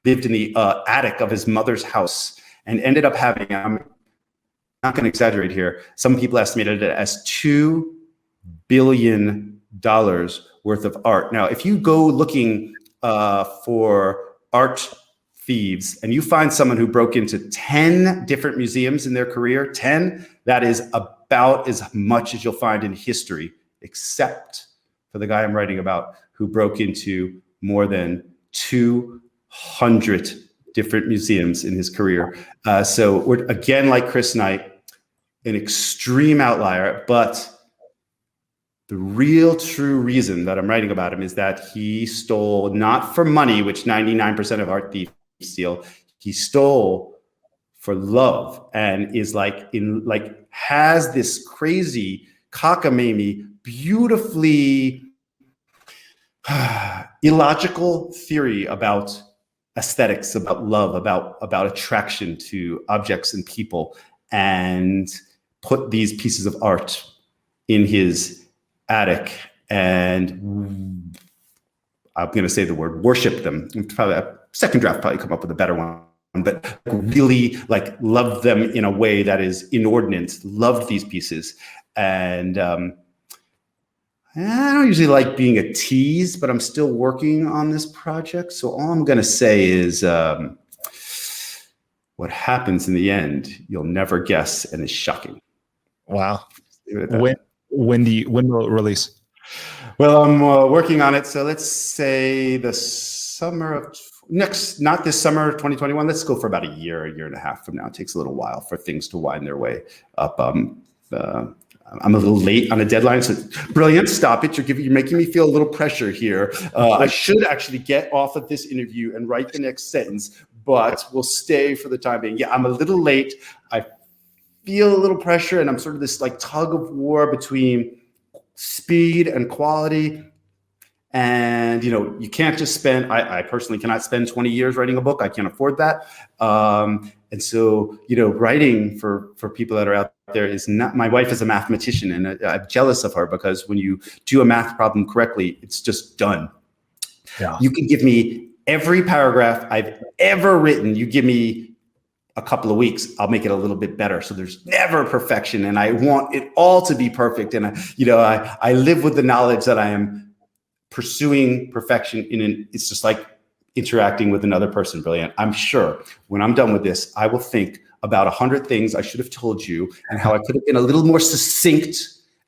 lived in the attic of his mother's house and ended up having, I'm not going to exaggerate here, some people estimated it as $2 billion worth of art. Now, if you go looking for art thieves and you find someone who broke into 10 different museums in their career, 10, that is about as much as you'll find in history, except for the guy I'm writing about, who broke into more than 200 different museums in his career. So we're, again, like Chris Knight, an extreme outlier, but the real true reason that I'm writing about him is that he stole not for money, which 99% of art thieves steal. He stole for love, and is has this crazy cockamamie, beautifully illogical theory about aesthetics, about love, about attraction to objects and people, and put these pieces of art in his attic, and I'm going to say the word worship them. Probably a second draft probably come up with a better one, but really loved them in a way that is inordinate, loved these pieces. And I don't usually like being a tease, but I'm still working on this project. So all I'm going to say is what happens in the end, you'll never guess, and is shocking. Wow. When will it release? Well, I'm working on it. So let's say the summer of not this summer of 2021. Let's go for about a year and a half from now. It takes a little while for things to wind their way up. I'm a little late on a deadline. So brilliant. Stop it. You're making me feel a little pressure here. I should actually get off of this interview and write the next sentence, but we'll stay for the time being. Yeah, I'm a little late. I feel a little pressure, and I'm sort of this tug of war between speed and quality. And, you can't just spend, I personally cannot spend 20 years writing a book. I can't afford that. And so, writing for people that are out there is not, my wife is a mathematician, and I'm jealous of her, because when you do a math problem correctly, it's just done. Yeah. You can give me every paragraph I've ever written. You give me a couple of weeks, I'll make it a little bit better. So there's never perfection, and I want it all to be perfect. And I live with the knowledge that I am pursuing perfection it's just like interacting with another person. Brilliant. I'm sure when I'm done with this, I will think about 100 things I should have told you, and how I could have been a little more succinct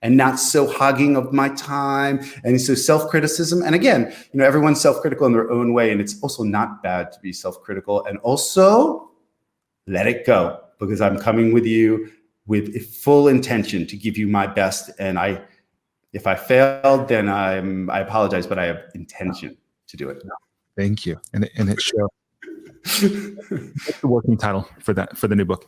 and not so hogging of my time. And so self-criticism. And again, everyone's self-critical in their own way. And it's also not bad to be self-critical, and also let it go, because I'm coming with you with a full intention to give you my best. And if I failed, then I apologize, but I have intention to do it. Thank you. And it shows. What's the working title for the new book?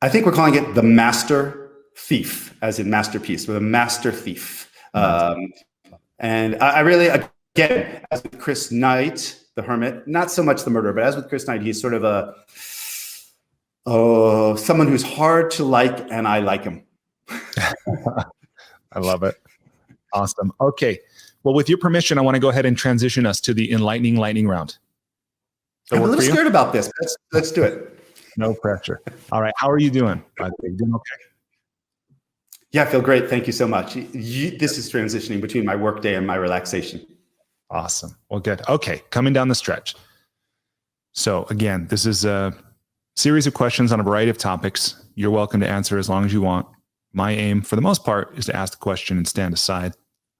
I think we're calling it The Master Thief, as in masterpiece, with a master thief. And I really, again, as with Chris Knight, the Hermit, not so much the murderer, but as with Chris Knight, he's sort of someone who's hard to like, and I like him. I love it. Awesome. Okay. Well, with your permission, I want to go ahead and transition us to the Enlightening lightning round. I'm a little scared about this. Let's do it. No pressure. All right. How are you doing? By the way, you doing okay? Yeah, I feel great. Thank you so much. This is transitioning between my workday and my relaxation. Awesome. Well, good. Okay, coming down the stretch. So again, this is a series of questions on a variety of topics. You're welcome to answer as long as you want. My aim, for the most part, is to ask the question and stand aside.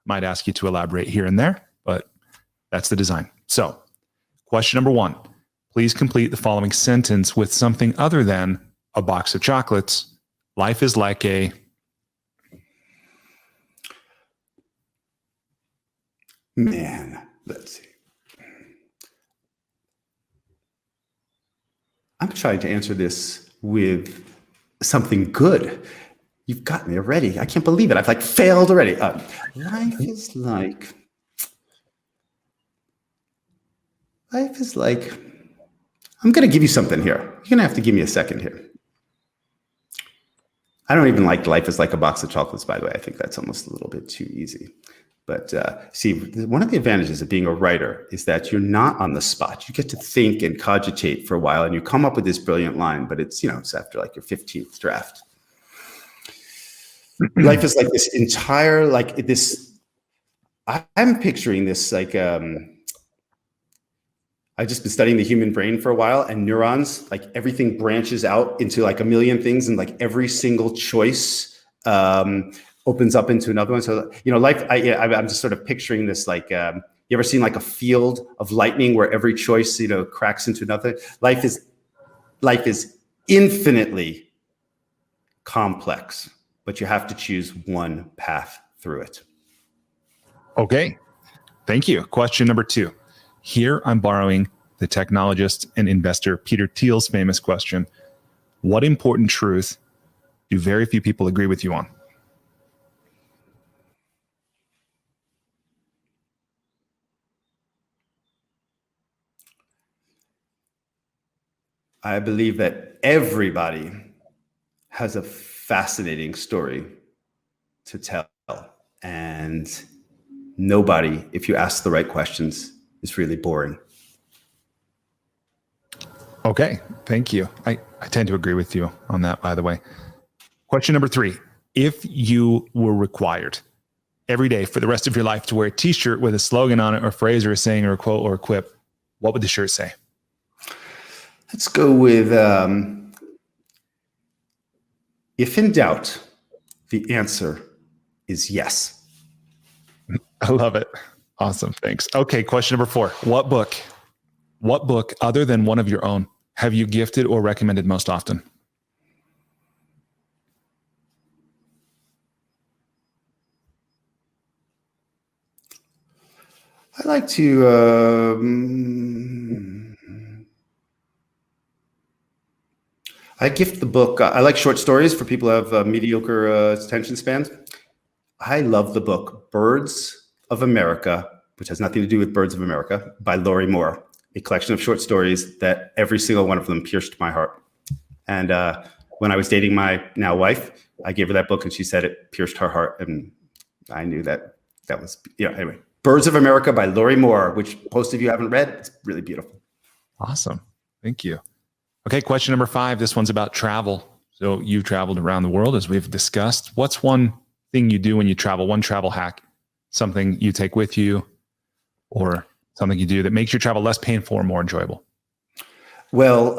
Might ask you to elaborate here and there, but that's the design. So, question number 1. Please complete the following sentence with something other than a box of chocolates. Life is like a... Man, let's see. I'm trying to answer this with something good. You've got me already. I can't believe it. I've failed already. Life is like, I'm going to give you something here. You're going to have to give me a second here. I don't even like life is like a box of chocolates, by the way. I think that's almost a little bit too easy. But see, one of the advantages of being a writer is that you're not on the spot. You get to think and cogitate for a while, and you come up with this brilliant line, but it's after your 15th draft. Life is like this entire, I'm picturing this I've just been studying the human brain for a while, and neurons, everything branches out into a million things, and every single choice opens up into another one. So, life, I'm just sort of picturing this, you ever seen a field of lightning where every choice, cracks into another? Life is infinitely complex, but you have to choose one path through it. Okay. Thank you. Question number 2. Here I'm borrowing the technologist and investor Peter Thiel's famous question. What important truth do very few people agree with you on? I believe that everybody has a fascinating story to tell, and nobody, if you ask the right questions, is really boring. Okay, thank you. I tend to agree with you on that, by the way. Question number 3. If you were required every day for the rest of your life to wear a t-shirt with a slogan on it, or a phrase, or a saying, or a quote, or a quip, what would the shirt say? Let's go with, if in doubt, the answer is yes. I love it. Awesome. Thanks. Okay. Question number 4. What book other than one of your own have you gifted or recommended most often? I like to, I gift the book. I like short stories for people who have mediocre attention spans. I love the book Birds of America, which has nothing to do with Birds of America, by Lori Moore, a collection of short stories that every single one of them pierced my heart. And when I was dating my now wife, I gave her that book and she said it pierced her heart. And I knew that was, anyway. Birds of America by Lori Moore, which most of you haven't read. It's really beautiful. Awesome. Thank you. Okay, question number 5. This one's about travel. So you've traveled around the world, as we've discussed. What's one thing you do when you travel, one travel hack, something you take with you, or something you do that makes your travel less painful or more enjoyable? Well,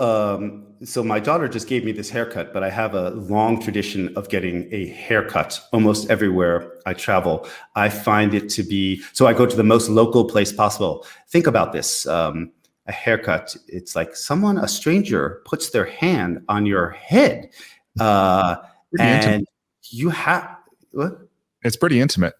so my daughter just gave me this haircut, but I have a long tradition of getting a haircut almost everywhere I travel. I find it to be, so I go to the most local place possible. Think about this. A haircut, it's like a stranger puts their hand on your head. And intimate. You have, what? It's pretty intimate.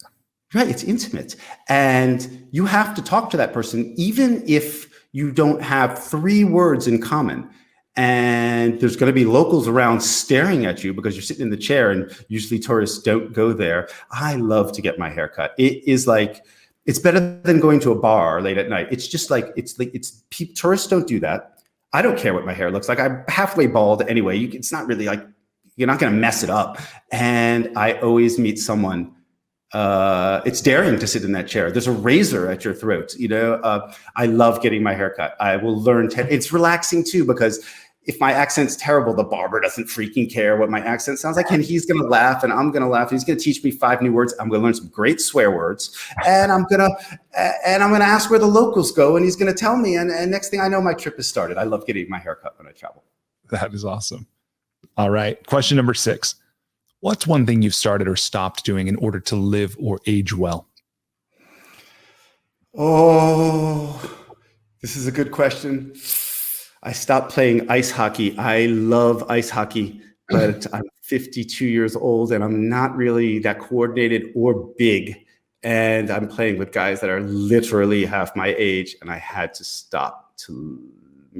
Right, it's intimate. And you have to talk to that person, even if you don't have 3 words in common. And there's going to be locals around staring at you because you're sitting in the chair, and usually tourists don't go there. I love to get my hair cut. It is it's better than going to a bar late at night. It's just tourists don't do that. I don't care what my hair looks like. I'm halfway bald anyway. It's not really you're not going to mess it up. And I always meet someone. It's daring to sit in that chair. There's a razor at your throat. I love getting my hair cut. I will learn. It's relaxing too, because if my accent's terrible, the barber doesn't freaking care what my accent sounds like. And he's going to laugh and I'm going to laugh. He's going to teach me 5 new words. I'm going to learn some great swear words. And I'm going to ask where the locals go. And he's going to tell me. And next thing I know, my trip has started. I love getting my hair cut when I travel. That is awesome. All right. Question number 6. What's one thing you've started or stopped doing in order to live or age well? Oh, this is a good question. I stopped playing ice hockey. I love ice hockey, but I'm 52 years old and I'm not really that coordinated or big. And I'm playing with guys that are literally half my age. And I had to stop to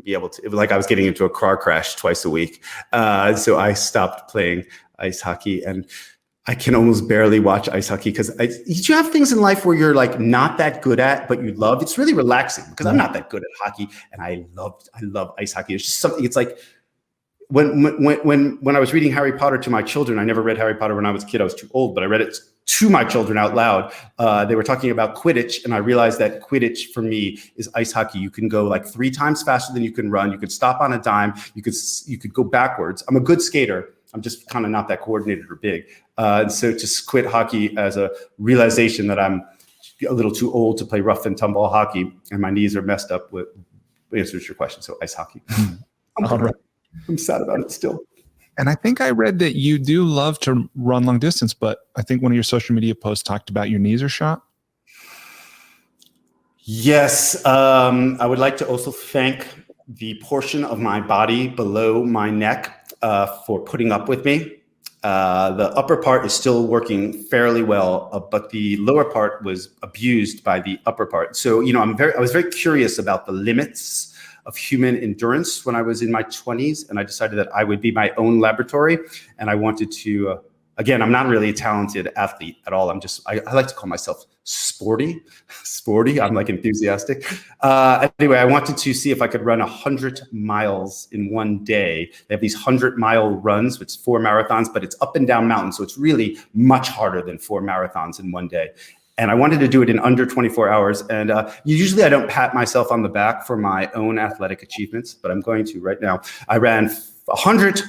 be able to, it was like I was getting into a car crash twice a week. So I stopped playing ice hockey, and I can almost barely watch ice hockey because you have things in life where you're like not that good at, but you love. It's really relaxing because I'm not that good at hockey, and I love ice hockey. It's just something. It's like when I was reading Harry Potter to my children. I never read Harry Potter when I was a kid. I was too old, but I read it to my children out loud. They were talking about Quidditch, and I realized that Quidditch for me is ice hockey. You can go like 3 times faster than you can run. You could stop on a dime. You could go backwards. I'm a good skater. I'm just kind of not that coordinated or big. And so to quit hockey as a realization that I'm a little too old to play rough and tumble hockey and my knees are messed up with answers your question. So ice hockey. I'm sad about it still. And I think I read that you do love to run long distance, but I think one of your social media posts talked about your knees are shot. Yes. I would like to also thank the portion of my body below my neck for putting up with me. The upper part is still working fairly well, but the lower part was abused by the upper part. So, I was very curious about the limits of human endurance when I was in my 20s, and I decided that I would be my own laboratory, and I wanted to, again, I'm not really a talented athlete at all. I like to call myself sporty. I'm like enthusiastic. Anyway, I wanted to see if I could run 100 miles in one day. They have these 100-mile runs, which is 4 marathons, but it's up and down mountains. So it's really much harder than 4 marathons in one day. And I wanted to do it in under 24 hours. And usually I don't pat myself on the back for my own athletic achievements, but I'm going to right now. I ran 100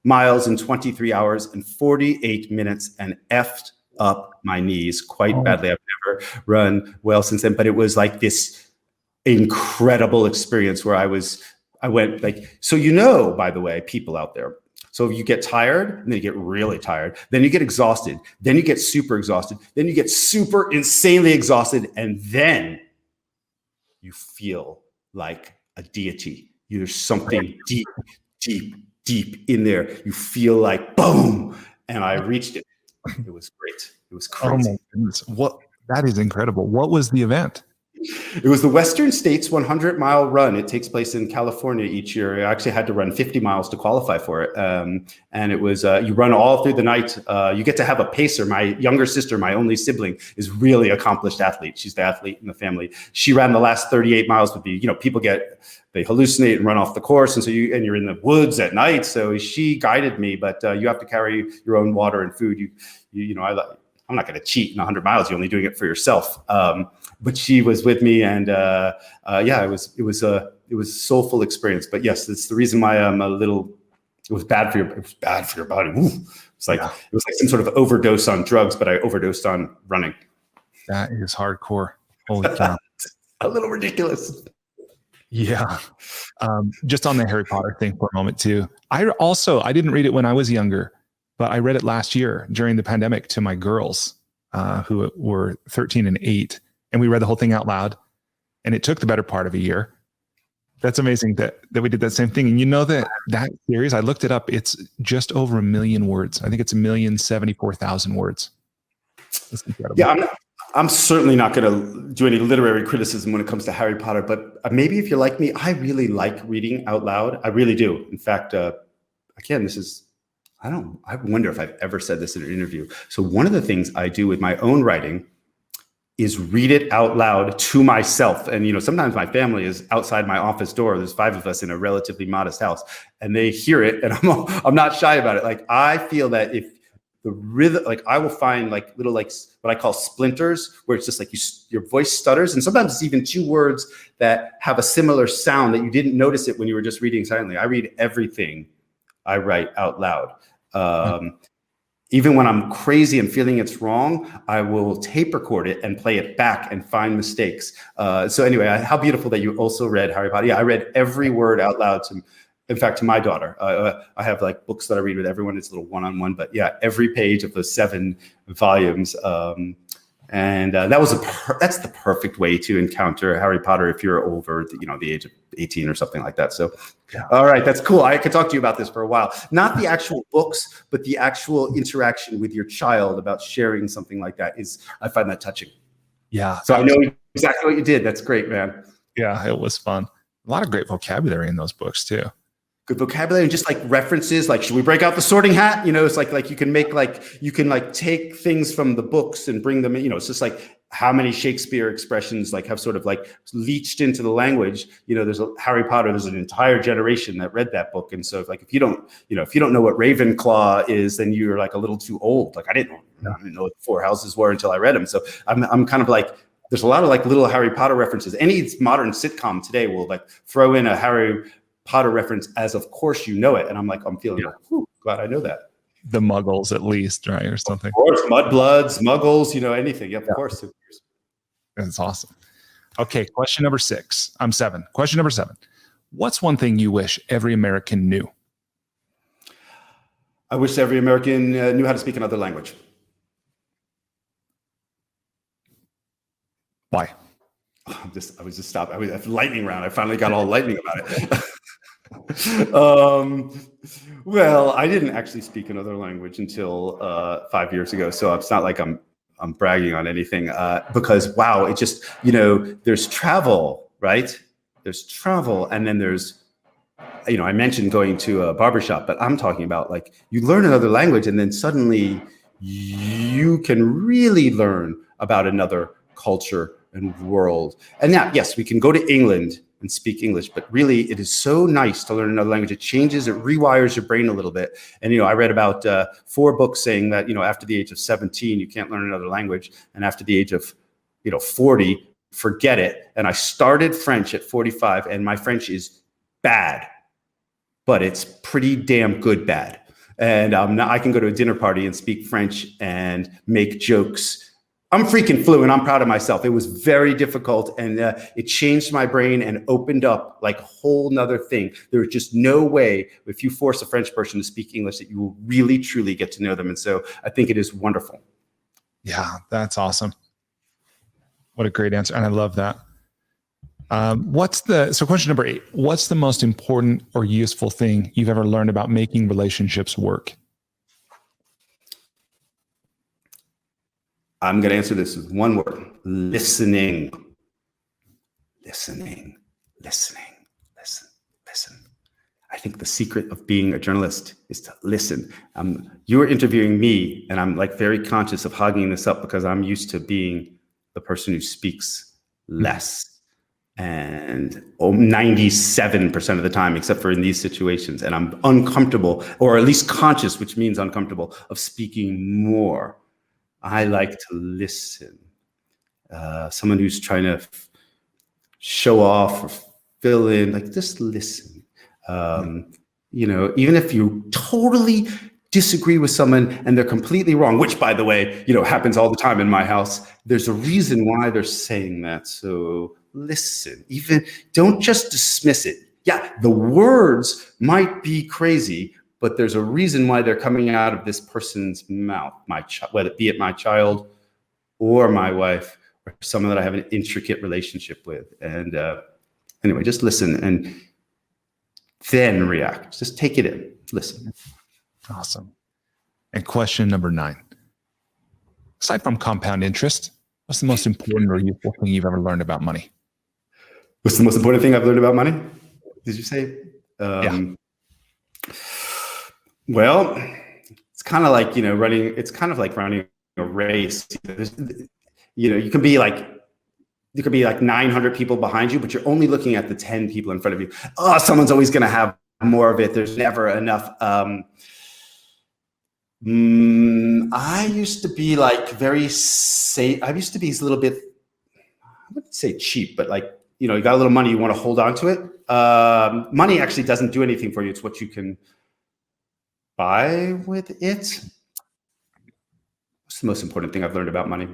miles in 23 hours and 48 minutes and effed up my knees quite badly. I've never run well since then, but it was like this incredible experience where I went like, so by the way, people out there, so you get tired, and then you get really tired, then you get exhausted, then you get super exhausted, then you get super insanely exhausted, and then you feel like a deity. There's something deep in there. You feel like boom, and I reached it. It was great. It was crazy. Oh my goodness. That is incredible. What was the event? It was the Western States 100-mile run. It takes place in California each year. I actually had to run 50 miles to qualify for it. And it was, you run all through the night. You get to have a pacer. My younger sister, my only sibling, is really accomplished athlete. She's the athlete in the family. She ran the last 38 miles with me. People they hallucinate and run off the course. And so you're in the woods at night. So she guided me, but you have to carry your own water and food. I'm not going to cheat in 100 miles. You're only doing it for yourself. But she was with me, and it was a soulful experience. But yes, that's the reason why I'm a little. It was bad for your body. Ooh. It was like some sort of overdose on drugs, but I overdosed on running. That is hardcore. Holy cow! A little ridiculous. Yeah. Just on the Harry Potter thing for a moment too. I didn't read it when I was younger, but I read it last year during the pandemic to my girls who were 13 and 8. And we read the whole thing out loud, and it took the better part of a year. That's amazing that we did that same thing. And that series, I looked it up. It's just over 1 million words. I think it's 1,074,000 words. That's incredible. Yeah, I'm certainly not going to do any literary criticism when it comes to Harry Potter, but maybe if you're like me, I really like reading out loud. I really do. In fact, again, I wonder if I've ever said this in an interview. So one of the things I do with my own writing is read it out loud to myself. And, sometimes my family is outside my office door. There's 5 of us in a relatively modest house, and they hear it, and I'm not shy about it. Like, I feel that if the rhythm, like I will find like little, like what I call splinters, where it's just like your voice stutters. And sometimes it's even two words that have a similar sound that you didn't notice it when you were just reading silently. I read everything I write out loud. Even when I'm crazy and feeling it's wrong, I will tape record it and play it back and find mistakes. So anyway, how beautiful that you also read Harry Potter. Yeah, I read every word out loud in fact, to my daughter. I have like books that I read with everyone. It's a little one-on-one, but yeah, every page of those 7 volumes. That's the perfect way to encounter Harry Potter if you're over the age of 18 or something like that. So, all right, that's cool. I could talk to you about this for a while. Not the actual books, but the actual interaction with your child about sharing something like that I find that touching. Yeah. So I know exactly what you did. That's great, man. Yeah, it was fun. A lot of great vocabulary in those books too. Good vocabulary and just like references, like, should we break out the sorting hat? It's like you can take things from the books and bring them in. It's just like how many Shakespeare expressions like have sort of like leached into the language. There's Harry Potter, there's an entire generation that read that book. And so if you don't know what Ravenclaw is, then you're like a little too old. Like I didn't know what the 4 houses were until I read them. So I'm kind of like, there's a lot of like little Harry Potter references. Any modern sitcom today will like throw in a Harry Potter reference as of course you know it. And I'm feeling like, glad I know that. The Muggles at least, right? Or something. Of course, mudbloods, muggles, anything. Of course. That's awesome. Okay, question number 6. I'm 7. Question number 7. What's one thing you wish every American knew? I wish every American knew how to speak another language. Why? I was just stopped. I was lightning round. I finally got all lightning about it. Well, I didn't actually speak another language until 5 years ago. So it's not like I'm bragging on anything because, wow, it just, there's travel, right? There's travel. And then there's, I mentioned going to a barbershop, but I'm talking about like you learn another language and then suddenly you can really learn about another culture and world. And now, yes, we can go to England and speak English, but really it is so nice to learn another language. It changes, it rewires your brain a little bit. And, I read about 4 books saying that, after the age of 17, you can't learn another language. And after the age of, 40, forget it. And I started French at 45 and my French is bad, but it's pretty damn good bad. And now I can go to a dinner party and speak French and make jokes. I'm freaking fluent. I'm proud of myself. It was very difficult and it changed my brain and opened up like a whole nother thing. There's just no way if you force a French person to speak English that you will really, truly get to know them. And so I think it is wonderful. Yeah, that's awesome. What a great answer. And I love that. So question number 8, what's the most important or useful thing you've ever learned about making relationships work? I'm going to answer this with one word: listening. Listening. I think the secret of being a journalist is to listen. You are interviewing me, and I'm like very conscious of hogging this up because I'm used to being the person who speaks less. And 97% of the time, except for in these situations, and I'm uncomfortable, or at least conscious, which means uncomfortable, of speaking more. I like to listen. Someone who's trying to show off or fill in, like just listen. Even if you totally disagree with someone and they're completely wrong, which by the way, happens all the time in my house, there's a reason why they're saying that. So listen, even don't just dismiss it. Yeah, the words might be crazy, but there's a reason why they're coming out of this person's mouth, whether it be my child or my wife or someone that I have an intricate relationship with. And anyway, just listen and then react. Just take it in. Listen. Awesome. And question number 9. Aside from compound interest, what's the most important or useful thing you've ever learned about money? What's the most important thing I've learned about money? Did you say? Yeah. Well, it's kind of like, running a race. You could be like 900 people behind you, but you're only looking at the 10 people in front of you. Oh, someone's always going to have more of it. There's never enough I used to be like very safe. I used to be a little bit, I wouldn't say cheap, but like, you got a little money, you want to hold on to it. Money actually doesn't do anything for you. It's what you can buy with it. What's the most important thing I've learned about money?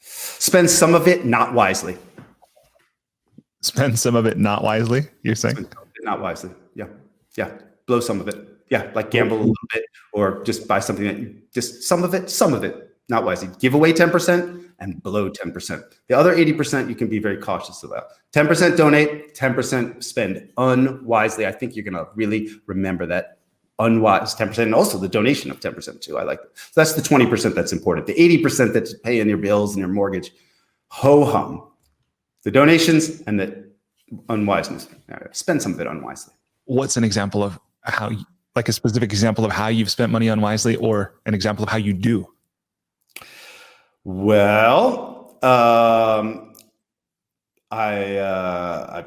Spend some of it not wisely. Spend some of it not wisely, you're saying? Not wisely. Yeah. Yeah. Blow some of it. Yeah. Like gamble a little bit, or just buy something that just some of it, not wisely. Give away 10% and blow 10%. The other 80% you can be very cautious about. 10% donate, 10% spend unwisely. I think you're going to really remember that unwise 10%, and also the donation of 10% too. I like that. So that's the 20% that's important. The 80% that's paying your bills and your mortgage, ho hum. The donations and the unwiseness. Spend some of it unwisely. What's an example of how, like a specific example of how you've spent money unwisely, or an example of how you do? Well,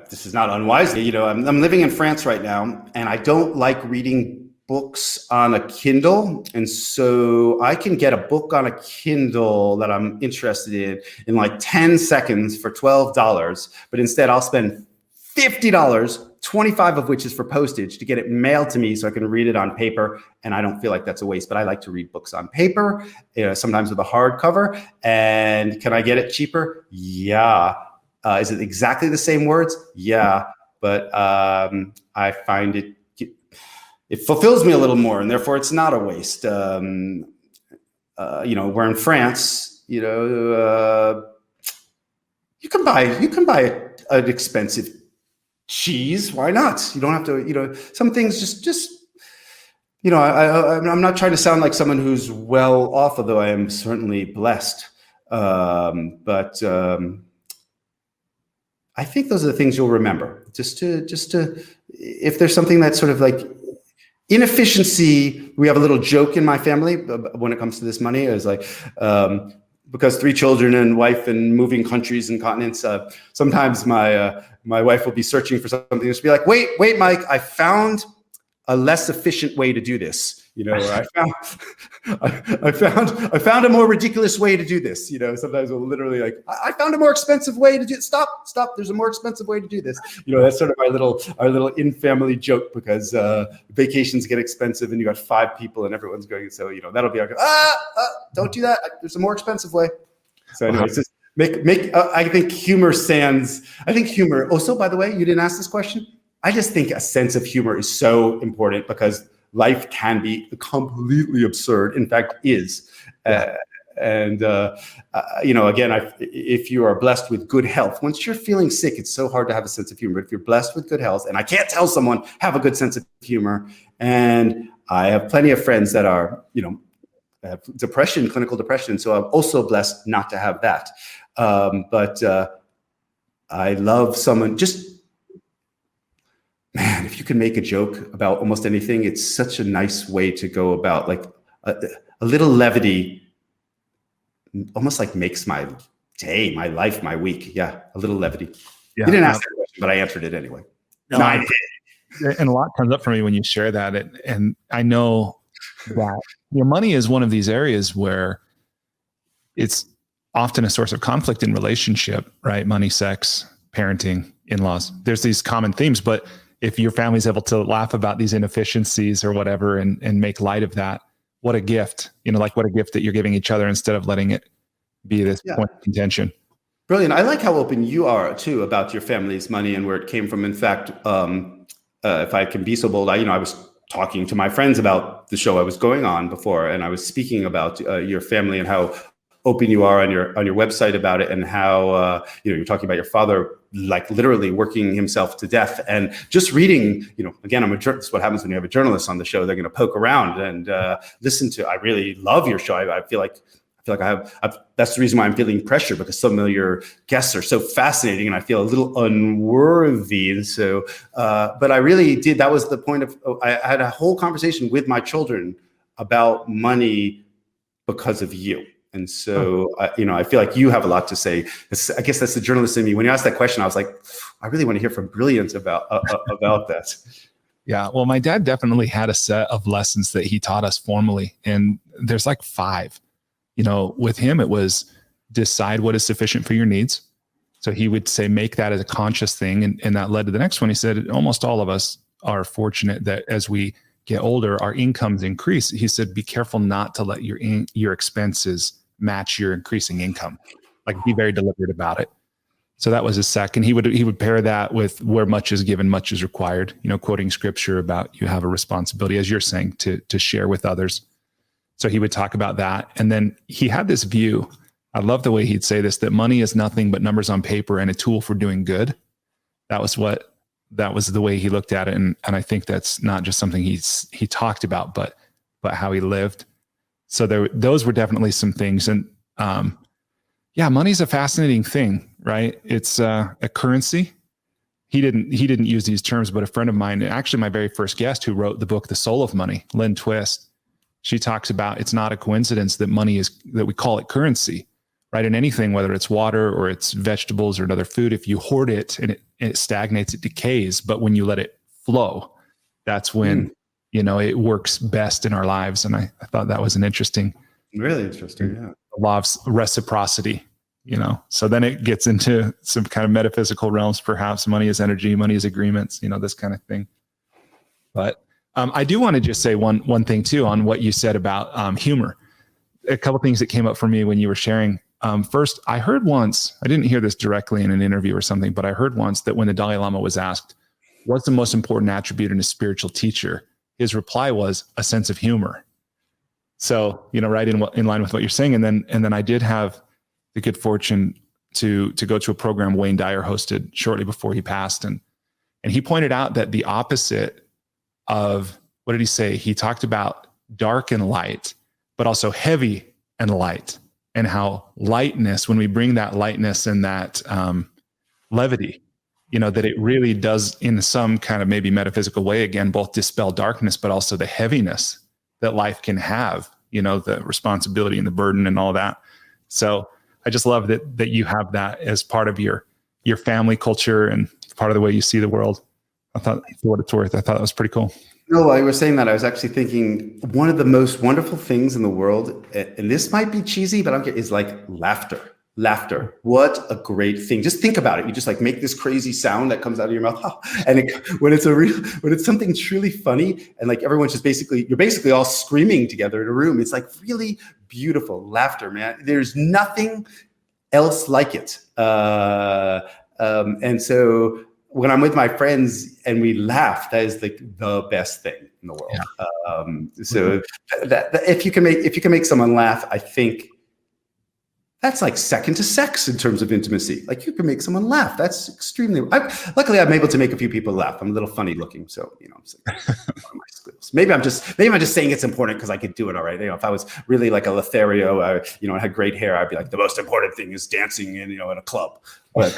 this is not unwisely. I'm living in France right now, and I don't like reading books on a Kindle. And so I can get a book on a Kindle that I'm interested in like 10 seconds for $12. But instead I'll spend $50, 25 of which is for postage, to get it mailed to me so I can read it on paper. And I don't feel like that's a waste, but I like to read books on paper, sometimes with a hardcover. And can I get it cheaper? Yeah. Is it exactly the same words? Yeah. But I find it fulfills me a little more, and therefore it's not a waste. We're in France. You can buy an expensive cheese. Why not? You don't have to. Some things just. I'm not trying to sound like someone who's well off, although I am certainly blessed. But I think those are the things you'll remember. Just to, if there's something that's sort of like inefficiency. We have a little joke in my family when it comes to this money. It's like, because 3 children and wife and moving countries and continents, sometimes my wife will be searching for something and she'll be like, wait, Mike, I found a less efficient way to do this. Or I found a more ridiculous way to do this. Sometimes we'll literally like, I found a more expensive way to do it. Stop. There's a more expensive way to do this. That's sort of our little in-family joke, because vacations get expensive and you got 5 people and everyone's going. So, that'll be like, don't do that. There's a more expensive way. So anyway, it's just I think humor stands. I think humor. Also, by the way, you didn't ask this question. I just think a sense of humor is so important, because life can be completely absurd. In fact, is. Again, if you are blessed with good health, once you're feeling sick, it's so hard to have a sense of humor. But if you're blessed with good health, and I can't tell someone have a good sense of humor, and I have plenty of friends that are, have depression, clinical depression. So I'm also blessed not to have that. But I love someone man, if you can make a joke about almost anything, it's such a nice way to go about. Like a little levity almost like makes my day, my life, my week. Yeah, a little levity. Yeah, you didn't ask that question, but I answered it anyway. No, I did. And a lot comes up for me when you share that. And I know that your money is one of these areas where it's often a source of conflict in relationship, right? Money, sex, parenting, in-laws. There's these common themes, but if your family's able to laugh about these inefficiencies or whatever and make light of that, what a gift, what a gift that you're giving each other instead of letting it be this point of contention. Brilliant. I like how open you are too about your family's money and where it came from. In fact, if I can be so bold, I was talking to my friends about the show I was going on before, and I was speaking about your family and how open you are on your website about it, and how you're talking about your father like literally working himself to death, and just reading. Again, this is what happens when you have a journalist on the show. They're going to poke around and listen to. I really love your show. I feel like I have. That's the reason why I'm feeling pressure, because some of your guests are so fascinating, and I feel a little unworthy. And so, but I really did. That was the point of. I had a whole conversation with my children about money because of you. And so, I feel like you have a lot to say. I guess that's the journalist in me. When you asked that question, I was like, I really want to hear from Brilliant about that. Yeah. Well, my dad definitely had a set of lessons that he taught us formally. And there's like 5. With him, it was decide what is sufficient for your needs. So he would say, make that as a conscious thing. And that led to the next one. He said, almost all of us are fortunate that as we get older, our incomes increase. He said, be careful not to let your expenses match your increasing income. Like, be very deliberate about it. So that was his second. He would pair that with where much is given, much is required, quoting scripture about you have a responsibility, as you're saying, to share with others. So he would talk about that. And then he had this view, I love the way he'd say this, that money is nothing but numbers on paper and a tool for doing good. That was the way he looked at it. And I think that's not just something he talked about, but how he lived. So those were definitely some things. And money's a fascinating thing, right? It's a currency. He didn't use these terms, but a friend of mine, actually my very first guest who wrote the book, The Soul of Money, Lynn Twist, she talks about it's not a coincidence that that we call it currency, right? In anything, whether it's water or it's vegetables or another food, if you hoard it and it stagnates, it decays. But when you let it flow, that's when, it works best in our lives. And I thought that was really interesting. Yeah. The law of reciprocity, so then it gets into some kind of metaphysical realms, perhaps. Money is energy, money is agreements, this kind of thing. But I do want to just say one thing too, on what you said about humor. A couple of things that came up for me when you were sharing. First, I heard once, I didn't hear this directly in an interview or something, but I heard once that when the Dalai Lama was asked, what's the most important attribute in a spiritual teacher? His reply was a sense of humor. So, right in line with what you're saying. And then I did have the good fortune to go to a program Wayne Dyer hosted shortly before he passed. And he pointed out that the opposite of, what did he say? He talked about dark and light, but also heavy and light. And how lightness, when we bring that lightness and that levity, that it really does, in some kind of maybe metaphysical way, again, both dispel darkness, but also the heaviness that life can have, the responsibility and the burden and all that. So I just love that you have that as part of your family culture and part of the way you see the world. I thought, for what it's worth, I thought that was pretty cool. No, while you were saying that, I was actually thinking one of the most wonderful things in the world, and this might be cheesy, but is like laughter. Laughter. What a great thing. Just think about it. You just like make this crazy sound that comes out of your mouth. And when it's something truly funny and like everyone's just you're basically all screaming together in a room. It's like really beautiful laughter, man. There's nothing else like it. And so when I'm with my friends and we laugh, that is like the best thing in the world. Yeah. So that if you can make someone laugh, I think that's like second to sex in terms of intimacy. Like you can make someone laugh. That's extremely. Luckily, I'm able to make a few people laugh. I'm a little funny looking, so I'm saying, one of my skills. Maybe I'm just saying it's important because I could do it all right. If I was really like a Lothario, I had great hair, I'd be like the most important thing is dancing in in a club. But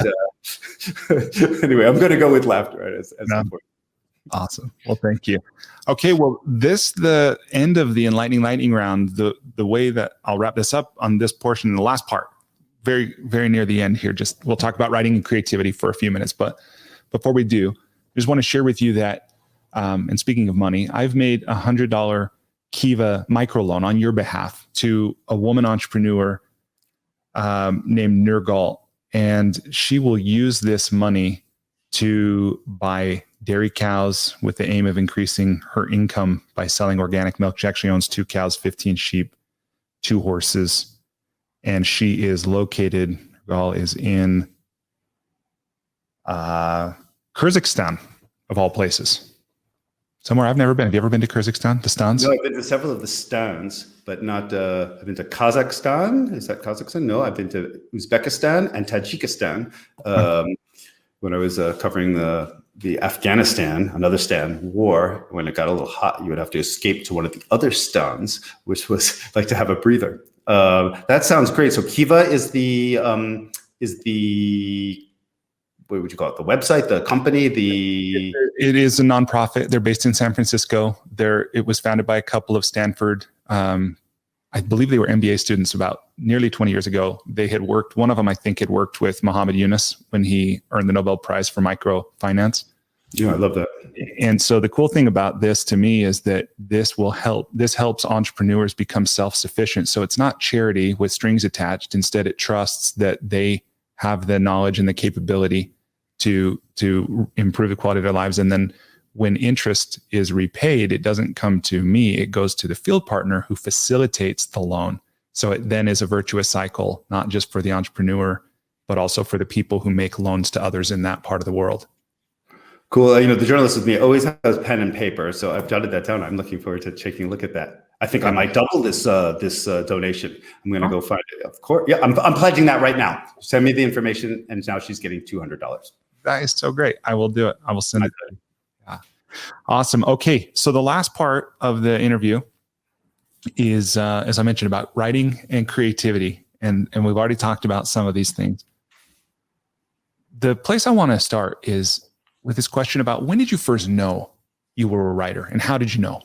anyway, I'm going to go with laughter as important. Awesome. Well, thank you. Okay. Well, the end of the Enlightening Lightning round, the way that I'll wrap this up on this portion, the last part, very, very near the end here, we'll talk about writing and creativity for a few minutes. But before we do, I just want to share with you that, and speaking of money, I've made $100 Kiva microloan on your behalf to a woman entrepreneur named Nurgal. And she will use this money to buy dairy cows with the aim of increasing her income by selling organic milk. She actually owns 2 cows, 15 sheep, 2 horses. And she is located, is in Kyrgyzstan, of all places. Somewhere I've never been. Have you ever been to Kyrgyzstan, the Stans? No, I've been to several of the Stans, but not, I've been to Kazakhstan. Is that Kazakhstan? No, I've been to Uzbekistan and Tajikistan. When I was covering the Afghanistan, another Stan war, when it got a little hot, you would have to escape to one of the other Stans, which was like to have a breather. That sounds great. So Kiva is the what would you call it? The website, the company, It is a nonprofit. They're based in San Francisco. It was founded by a couple of Stanford, I believe they were MBA students about nearly 20 years ago. They had worked, one of them I think had worked with Muhammad Yunus when he earned the Nobel Prize for microfinance. Yeah, I love that. And so the cool thing about this to me is that this helps entrepreneurs become self-sufficient. So it's not charity with strings attached. Instead, it trusts that they have the knowledge and the capability to improve the quality of their lives. And then when interest is repaid, it doesn't come to me, it goes to the field partner who facilitates the loan. So it then is a virtuous cycle, not just for the entrepreneur, but also for the people who make loans to others in that part of the world. Cool. The journalist with me always has pen and paper, so I've jotted that down. I'm looking forward to taking a look at that. I think I might double this donation. I'm going to go find it. Of course, yeah. I'm pledging that right now. Send me the information, and now she's getting $200. That is so great. I will do it. I will send it. Yeah. Awesome. Okay, so the last part of the interview is, as I mentioned, about writing and creativity, and we've already talked about some of these things. The place I want to start is with this question about, when did you first know you were a writer, and how did you know?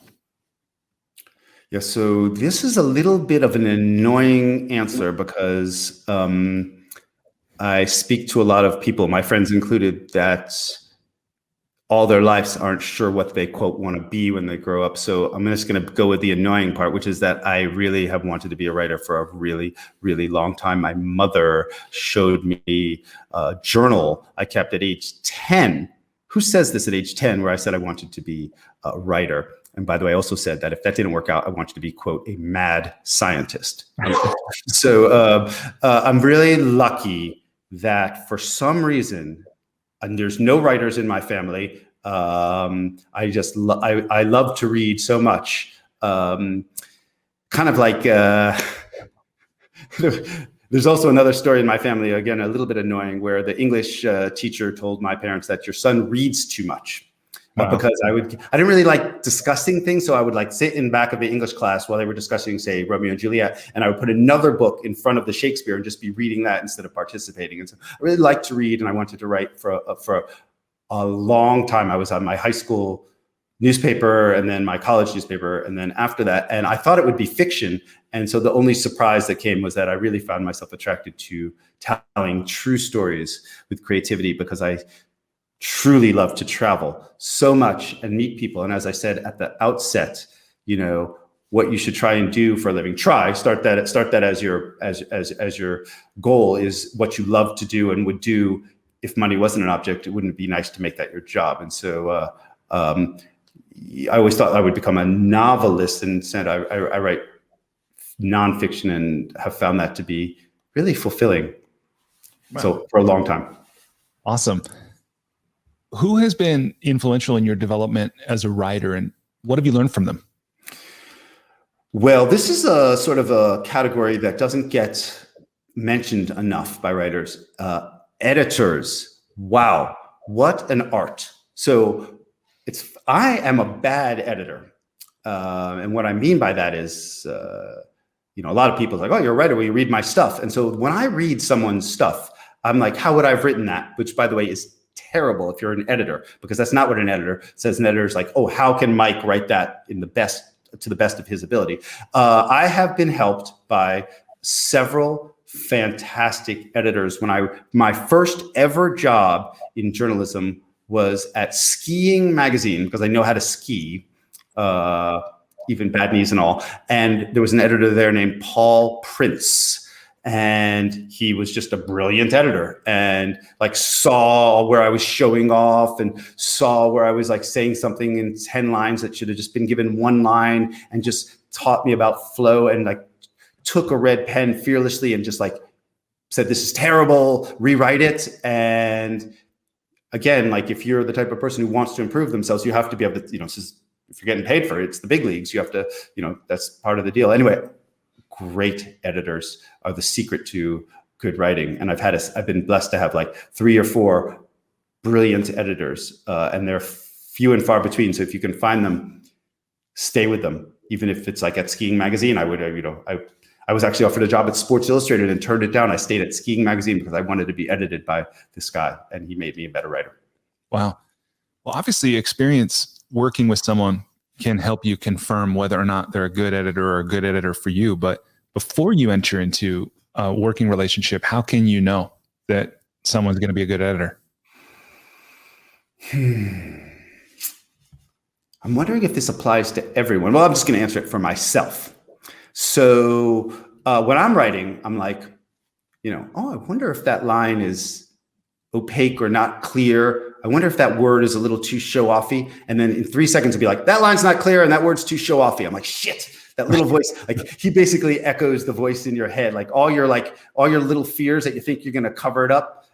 Yeah, so this is a little bit of an annoying answer because I speak to a lot of people, my friends included, that all their lives aren't sure what they, quote, want to be when they grow up. So I'm just going to go with the annoying part, which is that I really have wanted to be a writer for a really, really long time. My mother showed me a journal I kept at age 10. Who says this at age 10, where I said I wanted to be a writer? And by the way, I also said that if that didn't work out, I wanted to be, quote, a mad scientist. So I'm really lucky that for some reason, and there's no writers in my family, I love to read so much. Kind of like, there's also another story in my family, again, a little bit annoying, where the English teacher told my parents that your son reads too much. Wow. Because I didn't really like discussing things. So I would like sit in back of the English class while they were discussing, say, Romeo and Juliet, and I would put another book in front of the Shakespeare and just be reading that instead of participating. And so I really liked to read, and I wanted to write for a long time. I was on my high school newspaper and then my college newspaper. And then after that, and I thought it would be fiction. And so the only surprise that came was that I really found myself attracted to telling true stories with creativity, because I truly love to travel so much and meet people. And as I said at the outset, what you should try and do for a living, start that as your goal, is what you love to do and would do if money wasn't an object. It wouldn't be nice to make that your job. And so I always thought I would become a novelist, and said I write nonfiction, and have found that to be really fulfilling. Wow. So for a long time. Awesome. Who has been influential in your development as a writer, and what have you learned from them? Well, this is a sort of a category that doesn't get mentioned enough by writers. Editors. Wow, what an art. So I am a bad editor. And what I mean by that is, a lot of people are like, oh, you're a writer, well, you read my stuff. And so when I read someone's stuff, I'm like, how would I have written that? Which, by the way, is terrible if you're an editor, because that's not what an editor says. An editor is like, oh, how can Mike write that to the best of his ability? I have been helped by several fantastic editors. My first ever job in journalism was at Skiing Magazine, because I know how to ski, even bad knees and all. And there was an editor there named Paul Prince. And he was just a brilliant editor, and like saw where I was showing off, and saw where I was like saying something in 10 lines that should have just been given one line, and just taught me about flow, and like took a red pen fearlessly and just like said, this is terrible, rewrite it. And again, like if you're the type of person who wants to improve themselves, you have to be able to, if you're getting paid for it, it's the big leagues. You have to, that's part of the deal. Anyway, great editors are the secret to good writing. And I've been blessed to have like 3 or 4 brilliant editors, and they're few and far between. So if you can find them, stay with them. Even if it's like at Skiing Magazine, I was actually offered a job at Sports Illustrated and turned it down. I stayed at Skiing Magazine because I wanted to be edited by this guy, and he made me a better writer. Wow. Well, obviously experience working with someone can help you confirm whether or not they're a good editor or a good editor for you. But before you enter into a working relationship, how can you know that someone's going to be a good editor? I'm wondering if this applies to everyone. Well, I'm just going to answer it for myself. So when I'm writing, I'm like, I wonder if that line is opaque or not clear. I wonder if that word is a little too show-offy. And then in 3 seconds, it'll be like, that line's not clear and that word's too show-offy. I'm like, shit, that little voice, like he basically echoes the voice in your head. Like all your little fears that you think you're going to cover it up,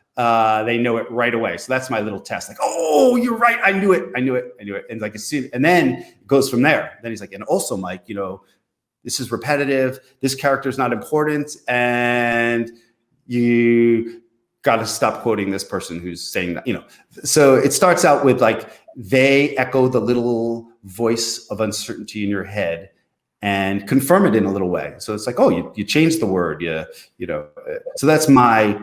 they know it right away. So that's my little test. Like, oh, you're right. I knew it. And like, and then it goes from there. Then he's like, and also Mike, this is repetitive. This character is not important. And you got to stop quoting this person who's saying that, So it starts out with like, they echo the little voice of uncertainty in your head and confirm it in a little way. So it's like, oh, you changed the word. So that's my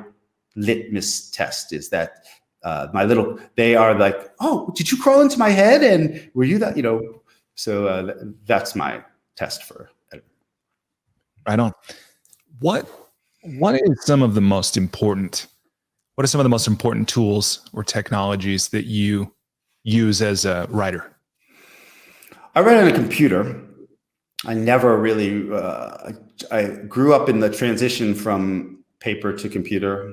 litmus test, is that they are like, oh, did you crawl into my head? And were you that, so that's my test for editing. Right on. What are some of the most important tools or technologies that you use as a writer? I write on a computer. I never really, I grew up in the transition from paper to computer.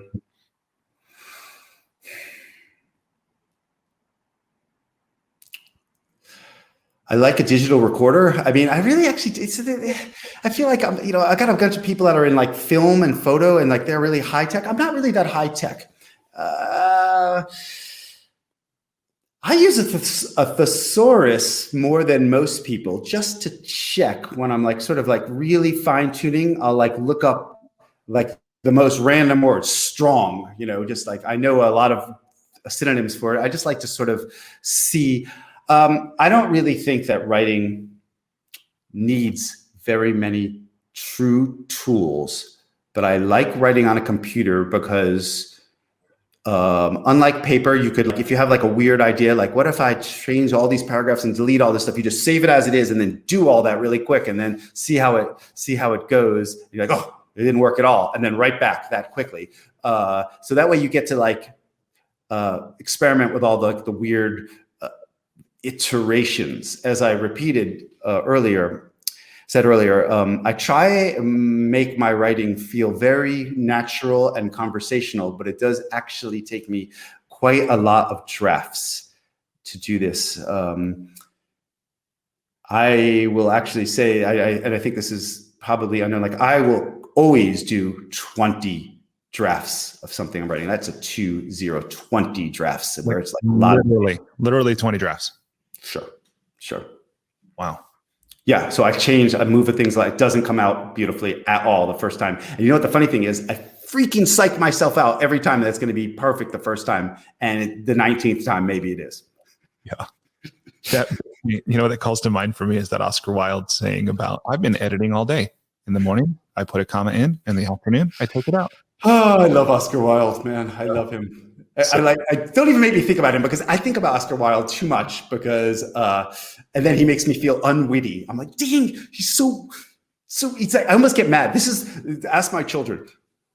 I like a digital recorder. I mean, I really actually, I feel like I got a bunch of people that are in like film and photo and like they're really high tech. I'm not really that high tech. I use a thesaurus more than most people just to check when I'm like sort of like really fine tuning. I'll like look up like the most random words, strong, just like I know a lot of synonyms for it. I just like to sort of see. I don't really think that writing needs very many true tools, but I like writing on a computer because unlike paper, you could, if you have like a weird idea, like what if I change all these paragraphs and delete all this stuff? You just save it as it is and then do all that really quick and then see how it goes. You're like, oh, it didn't work at all. And then right back that quickly. So that way you get to like experiment with all the weird iterations. As I said earlier, I try and make my writing feel very natural and conversational, but it does actually take me quite a lot of drafts to do this. I will actually say, and I think this is probably unknown, like I will always do 20 drafts of something I'm writing. That's a 20 drafts, where it's like a lot literally 20 drafts. Sure. Wow. Yeah. So I move things like it doesn't come out beautifully at all the first time. And you know what the funny thing is? I freaking psych myself out every time that's going to be perfect the first time. And the 19th time, maybe it is. Yeah. That, that calls to mind for me is that Oscar Wilde saying about, I've been editing all day. In the morning, I put a comma in the afternoon, I take it out. Oh, I love Oscar Wilde, man. I love him. I don't even make me think about him because I think about Oscar Wilde too much because, and then he makes me feel unwitty. I'm like, dang, he's so, it's like, I almost get mad. Ask my children,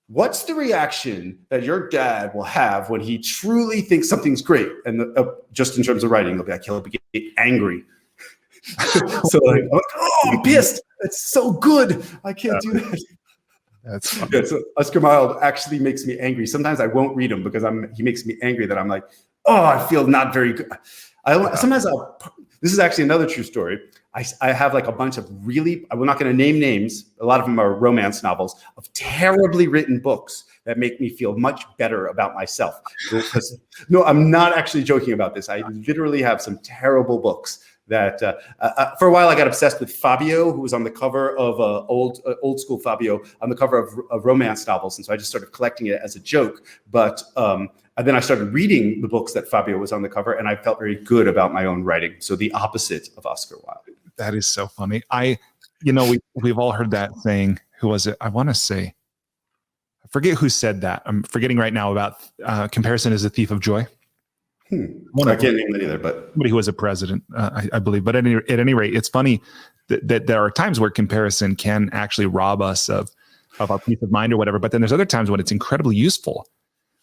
what's the reaction that your dad will have when he truly thinks something's great? And just in terms of writing, he'll get angry. So like, I'm pissed. It's so good. I can't do that. That's funny. Yeah, so Oscar Wilde actually makes me angry. Sometimes I won't read him because he makes me angry that I'm like, oh, I feel not very good. This is actually another true story. I have like a bunch of we're not going to name names. A lot of them are romance novels of terribly written books that make me feel much better about myself. No, I'm not actually joking about this. I literally have some terrible books that for a while I got obsessed with Fabio, who was on the cover of old school Fabio on the cover of romance novels. And so I just started collecting it as a joke. But and then I started reading the books that Fabio was on the cover, and I felt very good about my own writing. So the opposite of Oscar Wilde. That is so funny. We've all heard that saying. Who was it? I want to say, I forget who said that. I'm forgetting right now about comparison is a thief of joy. I can't name it either, but somebody who was a president, I believe. But at any rate, it's funny that there are times where comparison can actually rob us of our peace of mind or whatever. But then there's other times when it's incredibly useful.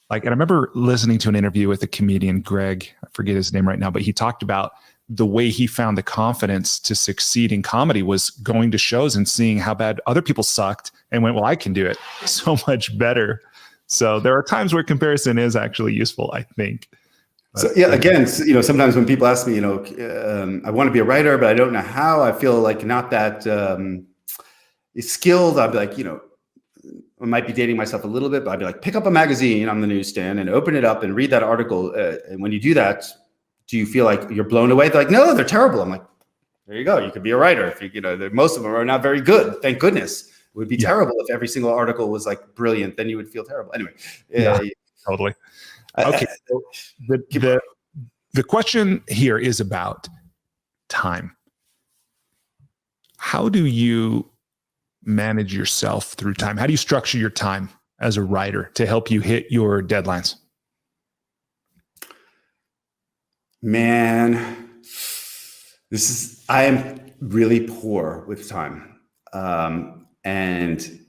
Like, and I remember listening to an interview with a comedian, Greg, I forget his name right now, but he talked about the way he found the confidence to succeed in comedy was going to shows and seeing how bad other people sucked and went, well, I can do it so much better. So there are times where comparison is actually useful, I think. So yeah, again, sometimes when people ask me, I want to be a writer, but I don't know how. I feel like not that skilled. I'd be like, I might be dating myself a little bit, but I'd be like, pick up a magazine on the newsstand and open it up and read that article. And when you do that, do you feel like you're blown away? They're like, no, they're terrible. I'm like, there you go. You could be a writer. If most of them are not very good. Thank goodness. It would be terrible if every single article was like brilliant. Then you would feel terrible. Anyway. Totally. Okay. The question here is about time. How do you manage yourself through time? How do you structure your time as a writer to help you hit your deadlines? Man, I am really poor with time. And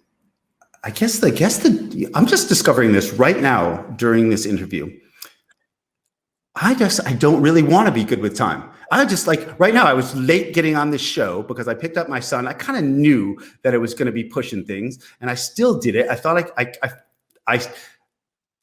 I guess I'm just discovering this right now during this interview. I don't really want to be good with time. I just right now, I was late getting on this show because I picked up my son. I kind of knew that it was going to be pushing things and I still did it. I thought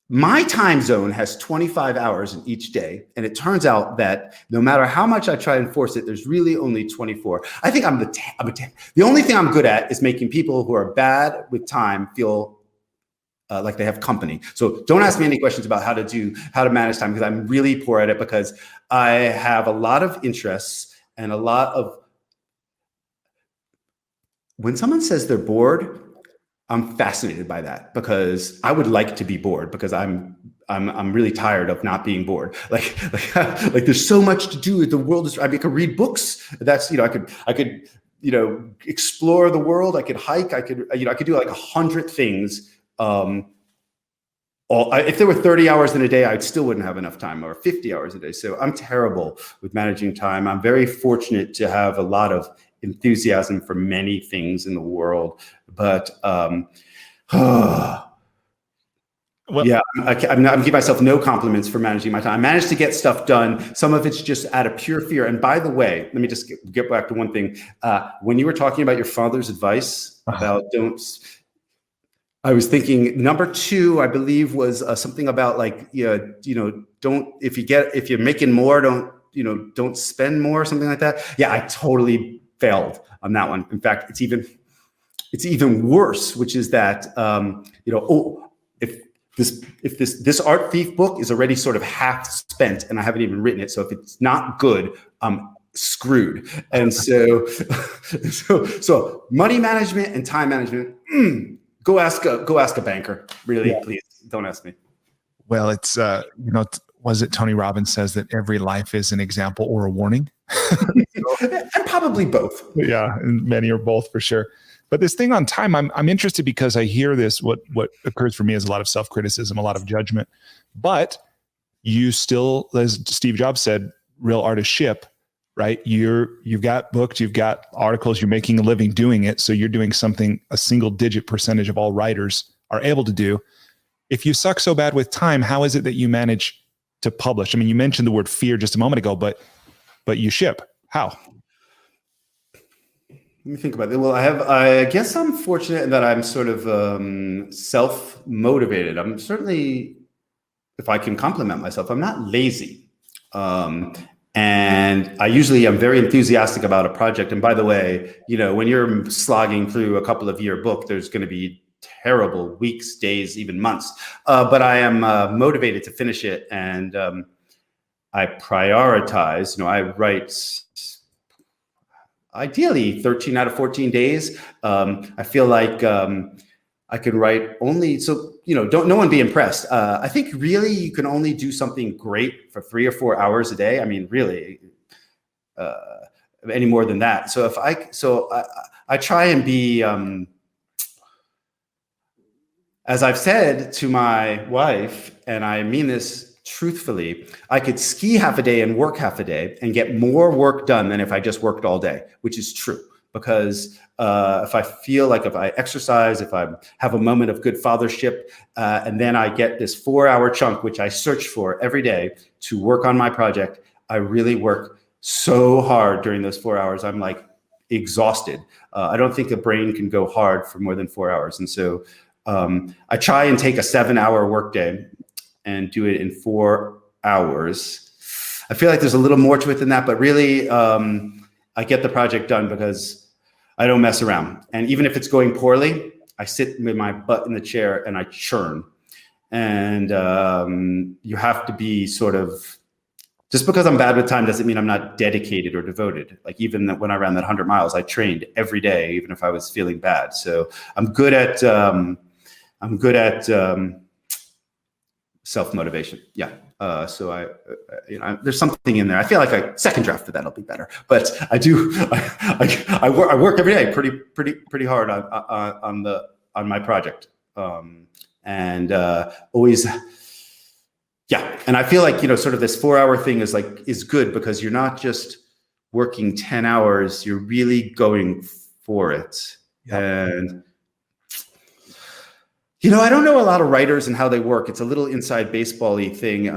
my time zone has 25 hours in each day. And it turns out that no matter how much I try and force it, there's really only 24. I think I'm a 10. The only thing I'm good at is making people who are bad with time feel like they have company. So don't ask me any questions about how to manage time, because I'm really poor at it, because I have a lot of interests and a lot of, when someone says they're bored, I'm fascinated by that, because I would like to be bored, because I'm really tired of not being bored. Like there's so much to do. The world is, I could read books. That's, I could explore the world. I could hike. I could do like 100 things. If there were 30 hours in a day, I still wouldn't have enough time, or 50 hours a day. So I'm terrible with managing time. I'm very fortunate to have a lot of enthusiasm for many things in the world, but yeah, I'm giving myself no compliments for managing my time. I managed to get stuff done. Some of it's just out of pure fear. And by the way, let me just get back to one thing. When you were talking about your father's advice about I was thinking number 2, I believe, was something about if you're making more, don't spend more, something like that. Yeah, I totally failed on that one. In fact, it's even worse, which is that if this art thief book is already sort of half spent and I haven't even written it, so if it's not good, I'm screwed. And so money management and time management. Go ask a banker. Really, please don't ask me. Well, it's was it Tony Robbins says that every life is an example or a warning? And probably both. Yeah, and many are both for sure. But this thing on time, I'm interested, because I hear this. What occurs for me is a lot of self-criticism, a lot of judgment. But you still, as Steve Jobs said, real artists ship, right? You've got books, you've got articles, you're making a living doing it. So you're doing something a single-digit percentage of all writers are able to do. If you suck so bad with time, how is it that you manage to publish? I mean, you mentioned the word fear just a moment ago, but you ship. How? Let me think about it. Well, I guess I'm fortunate in that I'm sort of self-motivated. I'm certainly, if I can compliment myself, I'm not lazy. And I usually am very enthusiastic about a project. And by the way, when you're slogging through a couple of year book, there's going to be terrible weeks, days, even months. But I am motivated to finish it. And I prioritize, I write ideally 13 out of 14 days. I feel like I can write only, so, don't no one be impressed. I think really you can only do something great for 3 or 4 hours a day. I mean, really, any more than that. So I try and be, as I've said to my wife, and I mean this truthfully, I could ski half a day and work half a day and get more work done than if I just worked all day, which is true. because if I feel like if I exercise, if I have a moment of good fathership, and then I get this 4-hour chunk, which I search for every day to work on my project, I really work so hard during those 4 hours. I'm like exhausted. I don't think the brain can go hard for more than 4 hours. And so I try and take a 7-hour workday and do it in 4 hours. I feel like there's a little more to it than that, but really I get the project done because I don't mess around. And even if it's going poorly, I sit with my butt in the chair and I churn. And you have to be sort of, just because I'm bad with time doesn't mean I'm not dedicated or devoted. Like even when I ran that 100 miles, I trained every day, even if I was feeling bad. So I'm good at self-motivation. Yeah. So there's something in there. I feel like a second draft of that'll be better, but I do. I work every day, pretty hard on my project, and always. Yeah, and I feel like sort of this 4-hour thing is good because you're not just working 10 hours. You're really going for it, and. I don't know a lot of writers and how they work. It's a little inside baseball-y thing.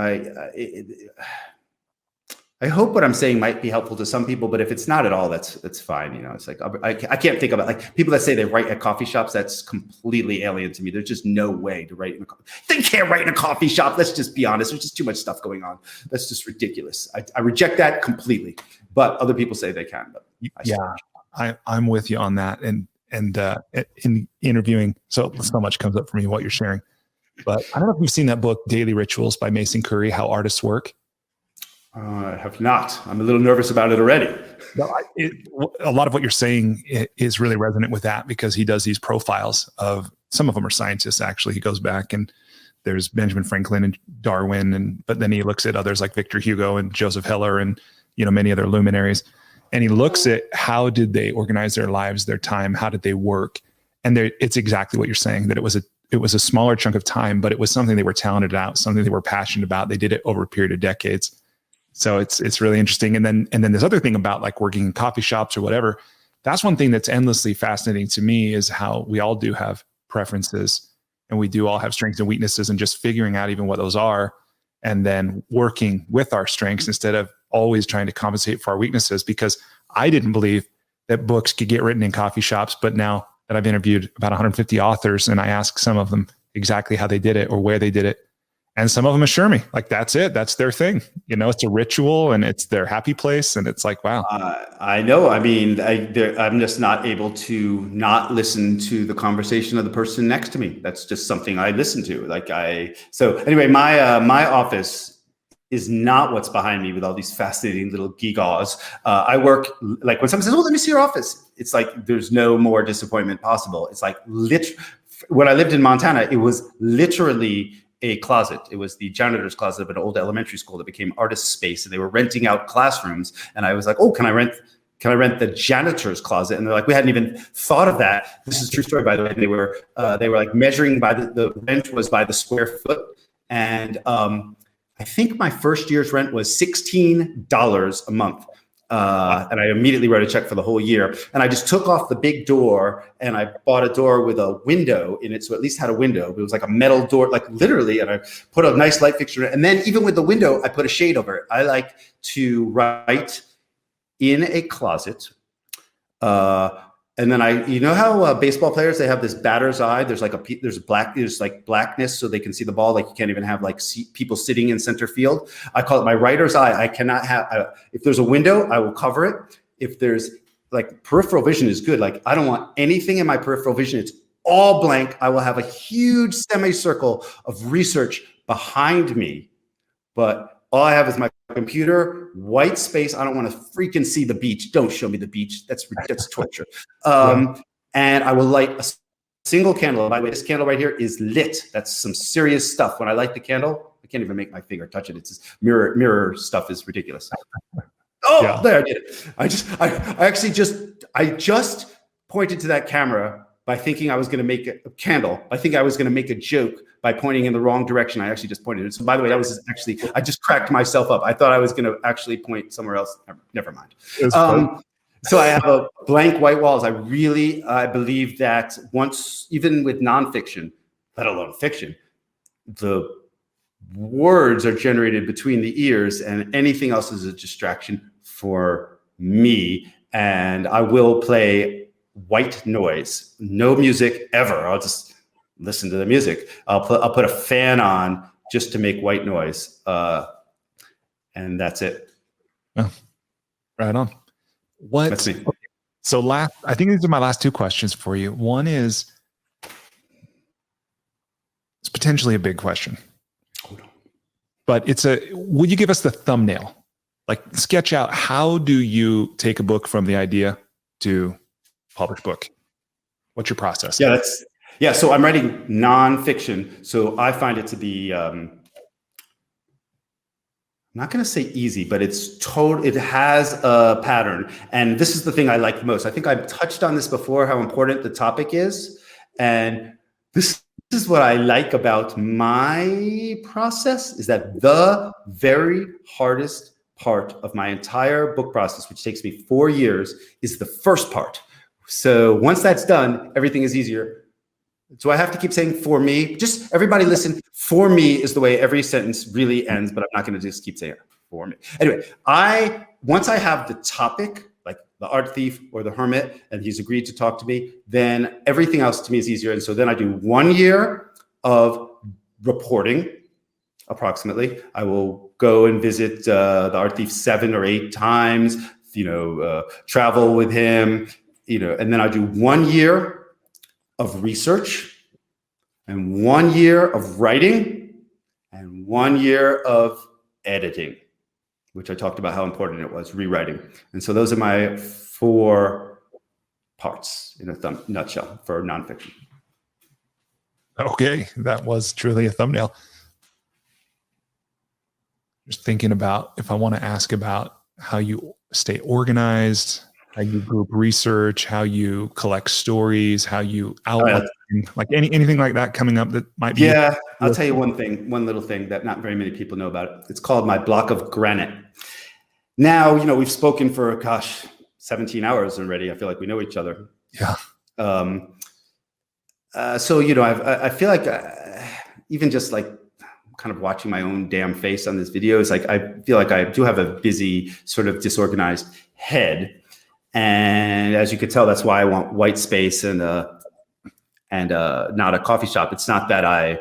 I hope what I'm saying might be helpful to some people, but if it's not at all, that's fine. It's like I can't think of it. Like people that say they write at coffee shops, that's completely alien to me. There's just no way to write in a coffee. They can't write in a coffee shop. Let's just be honest. There's just too much stuff going on. That's just ridiculous. I reject that completely. But other people say they can. But I'm with you on that. And in interviewing, so much comes up for me what you're sharing. But I don't know if you've seen that book, Daily Rituals by Mason Curry, How Artists Work. I have not. I'm a little nervous about it already. No, a lot of what you're saying is really resonant with that because he does these profiles of, some of them are scientists, actually. He goes back and there's Benjamin Franklin and Darwin, but then he looks at others like Victor Hugo and Joseph Heller and many other luminaries. And he looks at how did they organize their lives, their time, how did they work? And it's exactly what you're saying, that it was a smaller chunk of time, but it was something they were talented at, something they were passionate about. They did it over a period of decades. So it's really interesting. And then this other thing about like working in coffee shops or whatever, that's one thing that's endlessly fascinating to me is how we all do have preferences and we do all have strengths and weaknesses, and just figuring out even what those are and then working with our strengths instead of always trying to compensate for our weaknesses, because I didn't believe that books could get written in coffee shops. But now that I've interviewed about 150 authors and I ask some of them exactly how they did it or where they did it, and some of them assure me like, that's it. That's their thing. It's a ritual and it's their happy place. And it's like, wow. I know. I mean, I'm just not able to not listen to the conversation of the person next to me. That's just something I listen to. So anyway, my office is not what's behind me with all these fascinating little gewgaws. I work, like when someone says, "Oh, let me see your office," it's like there's no more disappointment possible. It's like when I lived in Montana, it was literally a closet. It was the janitor's closet of an old elementary school that became artist space, and they were renting out classrooms. And I was like, "Oh, can I rent the janitor's closet?" And they're like, "We hadn't even thought of that." This is a true story, by the way. They were like measuring by the rent was by the square foot, and I think my first year's rent was $16 a month. And I immediately wrote a check for the whole year. And I just took off the big door and I bought a door with a window in it. So at least had a window. It was like a metal door, like literally. And I put a nice light fixture in it. And then even with the window, I put a shade over it. I like to write in a closet. And then how baseball players, they have this batter's eye. There's like blackness so they can see the ball. Like you can't even have people sitting in center field. I call it my writer's eye. I cannot have, if there's a window, I will cover it. If there's like peripheral vision is good. Like I don't want anything in my peripheral vision. It's all blank. I will have a huge semicircle of research behind me, but all I have is my computer, white space. I don't want to freaking see the beach. Don't show me the beach. That's torture. And I will light a single candle. By the way, this candle right here is lit. That's some serious stuff. When I light the candle, I can't even make my finger touch it. It's just mirror stuff is ridiculous. There, I did it. I just pointed to that camera by thinking I was going to make a candle. I think I was going to make a joke by pointing in the wrong direction. I actually just pointed it. So by the way, I just cracked myself up. I thought I was going to actually point somewhere else. Never mind. So I have a blank white walls. I believe that once, even with nonfiction, let alone fiction, the words are generated between the ears, and anything else is a distraction for me. And I will play white noise, no music ever. I'll just listen to the music. I'll put a fan on just to make white noise, and that's it. Oh, right on. That's me. So I think these are my last two questions for you. One is, it's potentially a big question, but would you give us the thumbnail? Like, sketch out, how do you take a book from the idea to publish book? What's your process? Yeah. So I'm writing nonfiction. So I find it to be, I'm not going to say easy, but it has a pattern. And this is the thing I like most. I think I've touched on this before, how important the topic is. And this is what I like about my process, is that the very hardest part of my entire book process, which takes me 4 years, is the first part. So once that's done, everything is easier. So I have to keep saying for me. Just everybody listen. For me is the way every sentence really ends, but I'm not going to just keep saying it for me. Anyway, once I have the topic, like the art thief or the hermit, and he's agreed to talk to me, then everything else to me is easier. And so then I do 1 year of reporting, approximately. I will go and visit the art thief 7 or 8 times, travel with him, and then I do 1 year of research, and 1 year of writing, and 1 year of editing, which I talked about how important it was, rewriting. And so those are my 4 parts in a nutshell for nonfiction. Okay, that was truly a thumbnail. Just thinking about, if I want to ask about how you stay organized, how you group research, how you collect stories, how you outline, like anything like that coming up that might be. Yeah, I'll tell you one little thing that not very many people know about. It's called my block of granite. Now, we've spoken for, 17 hours already. I feel like we know each other. Yeah. So, I feel like even just like kind of watching my own damn face on this video is like, I feel like I do have a busy, sort of disorganized head. And as you could tell, that's why I want white space and not a coffee shop. It's not that I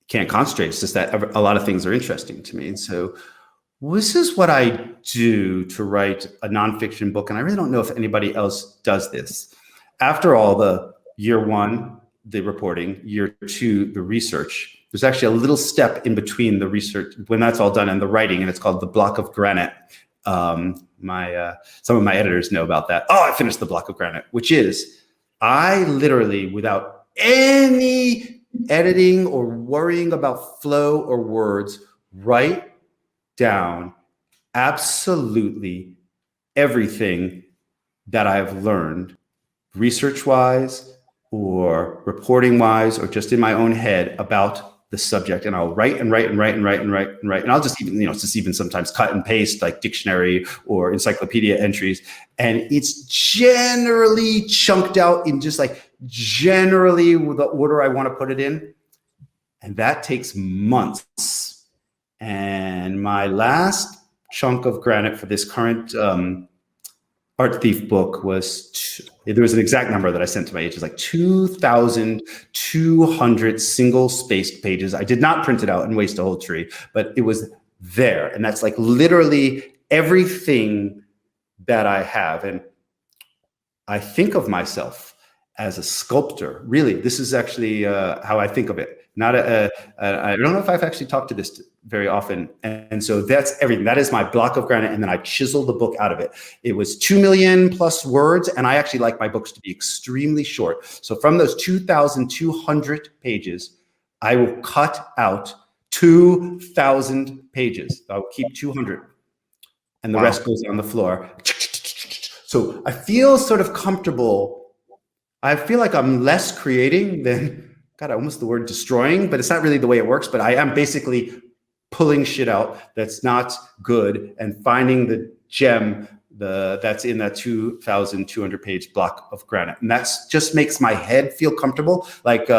can't concentrate. It's just that a lot of things are interesting to me. And so this is what I do to write a nonfiction book. And I really don't know if anybody else does this. After all, the year 1, the reporting, year 2, the research, there's actually a little step in between the research when that's all done and the writing, and it's called the block of granite. Some of my editors know about that. Oh, I finished the block of granite, which is I literally, without any editing or worrying about flow or words, write down absolutely everything that I've learned research-wise or reporting-wise or just in my own head about the subject, and I'll write and write and write and write and write and write. And I'll just even, sometimes cut and paste like dictionary or encyclopedia entries. And it's generally chunked out in just like generally the order I want to put it in. And that takes months. And my last chunk of granite for this current art thief book was, there was an exact number that I sent to my agent, like 2,200 single spaced pages. I did not print it out and waste a whole tree, but it was there. And that's like literally everything that I have. And I think of myself as a sculptor. Really, this is actually how I think of it. I don't know if I've actually talked to this very often. And so that's everything. That is my block of granite. And then I chiseled the book out of it. It was 2 million plus words. And I actually like my books to be extremely short. So from those 2,200 pages, I will cut out 2,000 pages. I'll keep 200. And the rest goes on the floor. So I feel sort of comfortable. I feel like I'm less creating than, God, almost the word destroying, but it's not really the way it works. But I am basically pulling shit out that's not good and finding the gem That's in that 2,200 page block of granite. And that's just makes my head feel comfortable. Like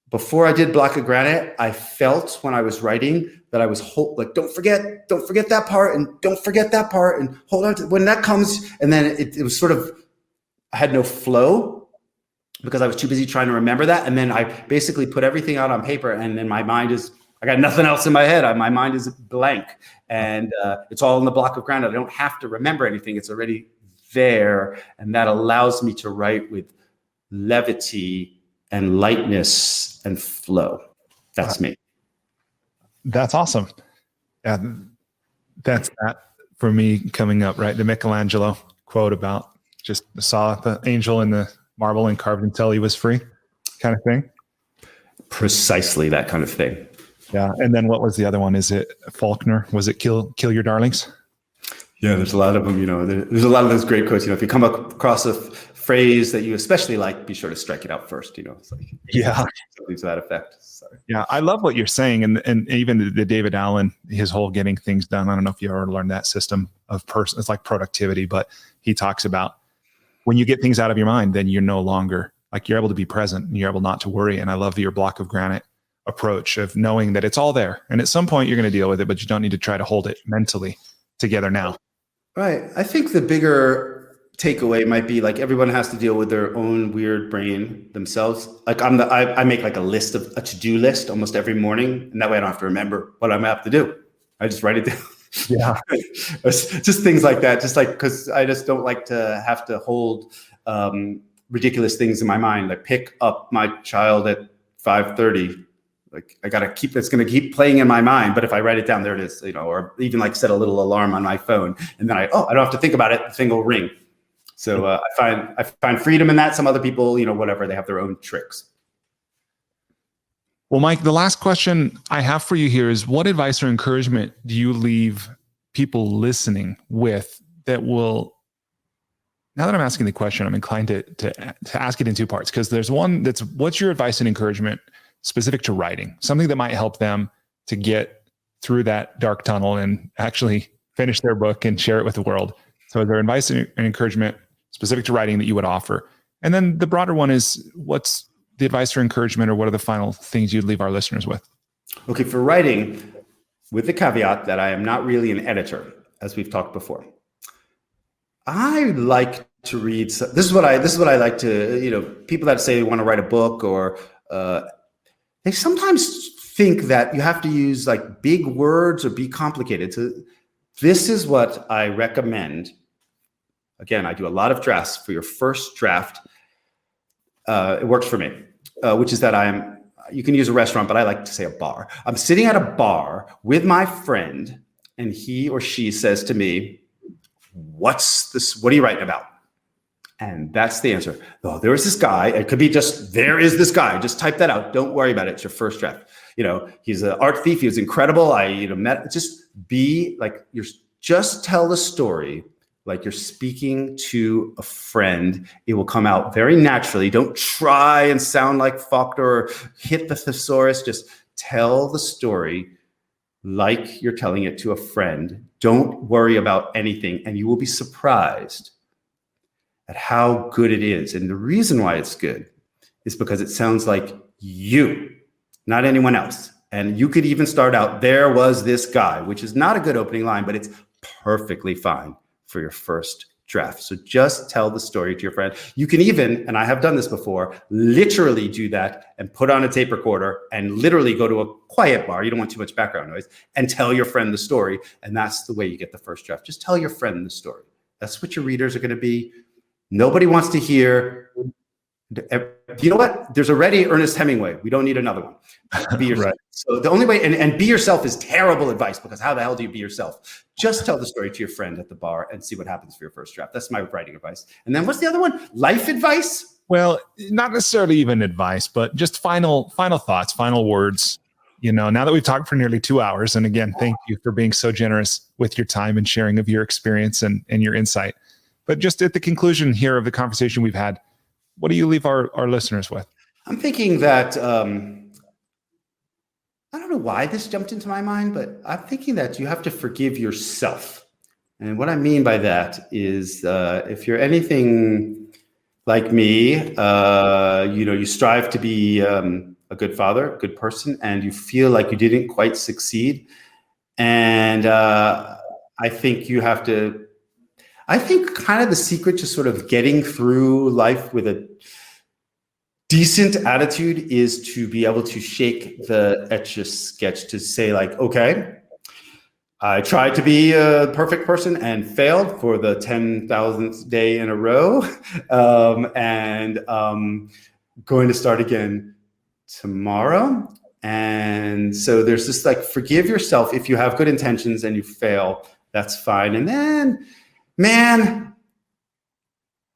before I did block of granite, I felt when I was writing that I was like, don't forget that part, and don't forget that part, and hold on to when that comes. And then it was sort of, I had no flow because I was too busy trying to remember that. And then I basically put everything out on paper, and then my mind is, I got nothing else in my head. My mind is blank, and it's all in the block of granite. I don't have to remember anything. It's already there. And that allows me to write with levity and lightness and flow. That's me. That's awesome. Yeah, that's that for me coming up, right? The Michelangelo quote about just saw the angel in the marble and carved until he was free kind of thing. Precisely that kind of thing. Yeah. And then what was the other one? Is it Faulkner? Was it kill your darlings? Yeah, there's a lot of them, there's a lot of those great quotes. If you come across a phrase that you especially like, be sure to strike it out first. It's like, yeah, something to that effect. Sorry. Yeah, I love what you're saying. And even the David Allen, his whole getting things done. I don't know if you ever learned that system of it's like productivity, but he talks about when you get things out of your mind, then you're no longer like, you're able to be present and you're able not to worry. And I love your block of granite approach of knowing that it's all there. And at some point you're going to deal with it, but you don't need to try to hold it mentally together now. Right. I think the bigger takeaway might be like everyone has to deal with their own weird brain themselves. Like I make like a to-do list almost every morning, and that way I don't have to remember what I'm gonna have to do. I just write it down. Yeah. Just things like that. Just like, because I just don't like to have to hold ridiculous things in my mind. Like pick up my child at 5:30. Like I gotta it's gonna keep playing in my mind. But if I write it down, there it is. Or even like set a little alarm on my phone, and then I don't have to think about it. The thing will ring. So I find freedom in that. Some other people, whatever, they have their own tricks. Well, Mike, the last question I have for you here is, what advice or encouragement do you leave people listening with that will, now that I'm asking the question, I'm inclined to ask it in two parts, because there's one that's, what's your advice and encouragement specific to writing, something that might help them to get through that dark tunnel and actually finish their book and share it with the world. So is there advice and encouragement specific to writing that you would offer? And then the broader one is, what's the advice or encouragement, or what are the final things you'd leave our listeners with? Okay, for writing, with the caveat that I am not really an editor, as we've talked before, I like to read. This is what I like to, people that say they want to write a book, or they sometimes think that you have to use like big words or be complicated. So this is what I recommend. Again, I do a lot of drafts. For your first draft, it works for me, which is that you can use a restaurant, but I like to say a bar. I'm sitting at a bar with my friend, and he or she says to me, "What's this? What are you writing about?" And that's the answer. Oh, there is this guy. It could be just, there is this guy. Just type that out. Don't worry about it. It's your first draft. He's an art thief. He was incredible. Just be like, just tell the story like you're speaking to a friend. It will come out very naturally. Don't try and sound like Faulkner or hit the thesaurus. Just tell the story like you're telling it to a friend. Don't worry about anything, and you will be surprised at how good it is. And the reason why it's good is because it sounds like you, not anyone else. And you could even start out, "There was this guy," which is not a good opening line, but it's perfectly fine for your first draft. So just tell the story to your friend. You can even, and I have done this before, literally do that and put on a tape recorder and literally go to a quiet bar. You don't want too much background noise, and tell your friend the story. And that's the way you get the first draft. Just tell your friend the story. That's what your readers are going to be. Nobody wants to hear. You know what? There's already Ernest Hemingway. We don't need another one. Be yourself. Right. So the only way, and be yourself is terrible advice, because how the hell do you be yourself? Just tell the story to your friend at the bar and see what happens for your first draft. That's my writing advice. And then what's the other one? Life advice? Well, not necessarily even advice, but just final thoughts, final words. Now that we've talked for nearly 2 hours, and again, thank you for being so generous with your time and sharing of your experience and your insight. But just at the conclusion here of the conversation we've had, what do you leave our listeners with? I'm thinking that, I don't know why this jumped into my mind, but I'm thinking that you have to forgive yourself And what I mean by that is if you're anything like me, you strive to be a good father, a good person, and you feel like you didn't quite succeed. And I think you have to, I think kind of the secret to sort of getting through life with a decent attitude is to be able to shake the Etch-a-Sketch to say like, okay, I tried to be a perfect person and failed for the 10,000th day in a row. And going to start again tomorrow. And so there's this like, forgive yourself if you have good intentions and you fail, that's fine. And then, man,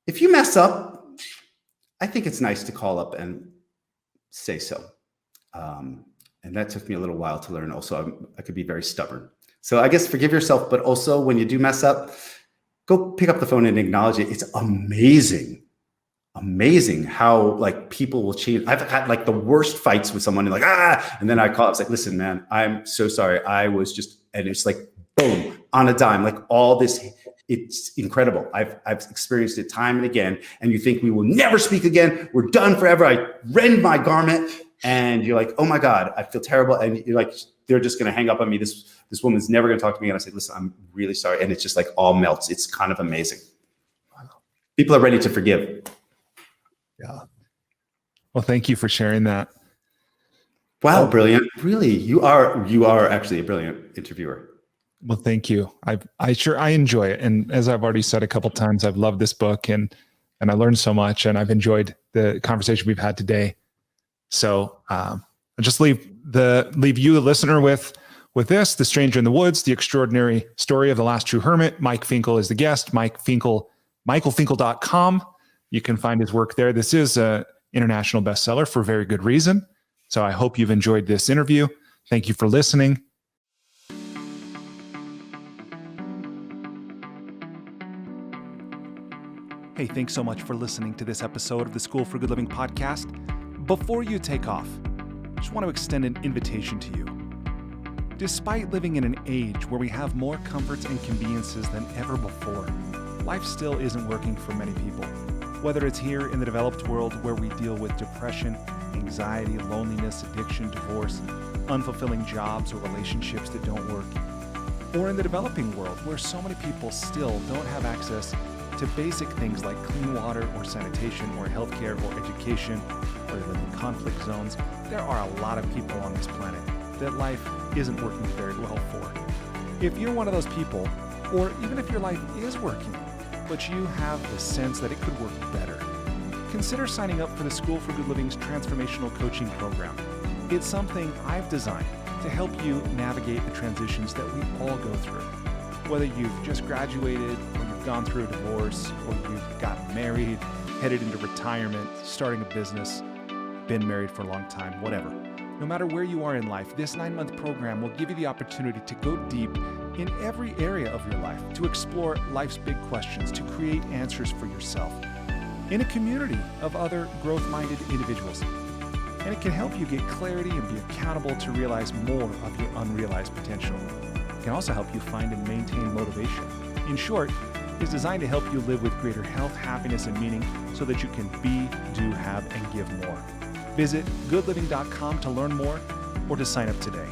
if you mess up, I think it's nice to call up and say so. And that took me a little while to learn. Also, I could be very stubborn. So I guess forgive yourself, but also when you do mess up, go pick up the phone and acknowledge it. It's amazing how like people will change. I've had like the worst fights with someone and like, and then I call up, it's like, listen, man, I'm so sorry. I was just, and it's like, boom, on a dime, like all this, it's incredible. I've experienced it time and again. And you think we will never speak again. We're done forever. I rend my garment and you're like, oh my God, I feel terrible. And you're like, they're just going to hang up on me. This woman's never going to talk to me. And I say, listen, I'm really sorry. And it's just like all melts. It's kind of amazing. People are ready to forgive. Yeah. Well, thank you for sharing that. Wow. Brilliant. Really. You are actually a brilliant interviewer. Well, thank you. I enjoy it. And as I've already said a couple of times, I've loved this book and I learned so much and I've enjoyed the conversation we've had today. So I'll just leave you, the listener, with this, The Stranger in the Woods, The Extraordinary Story of the Last True Hermit. Mike Finkel is the guest. michaelfinkel.com. You can find his work there. This is an international bestseller for very good reason. So I hope you've enjoyed this interview. Thank you for listening. Hey, thanks so much for listening to this episode of the School for Good Living podcast. Before you take off, I just want to extend an invitation to you. Despite living in an age where we have more comforts and conveniences than ever before, life still isn't working for many people. Whether it's here in the developed world where we deal with depression, anxiety, loneliness, addiction, divorce, unfulfilling jobs or relationships that don't work, or in the developing world where so many people still don't have access to basic things like clean water or sanitation or healthcare or education, or they live in conflict zones, there are a lot of people on this planet that life isn't working very well for. If you're one of those people, or even if your life is working, but you have the sense that it could work better, consider signing up for the School for Good Living's transformational coaching program. It's something I've designed to help you navigate the transitions that we all go through. Whether you've just graduated, or you've gone through a divorce, or you've gotten married, headed into retirement, starting a business, been married for a long time, whatever. No matter where you are in life, this 9-month program will give you the opportunity to go deep in every area of your life, to explore life's big questions, to create answers for yourself in a community of other growth-minded individuals. And it can help you get clarity and be accountable to realize more of your unrealized potential. It can also help you find and maintain motivation. In short, it's designed to help you live with greater health, happiness, and meaning so that you can be, do, have, and give more. Visit goodliving.com to learn more or to sign up today.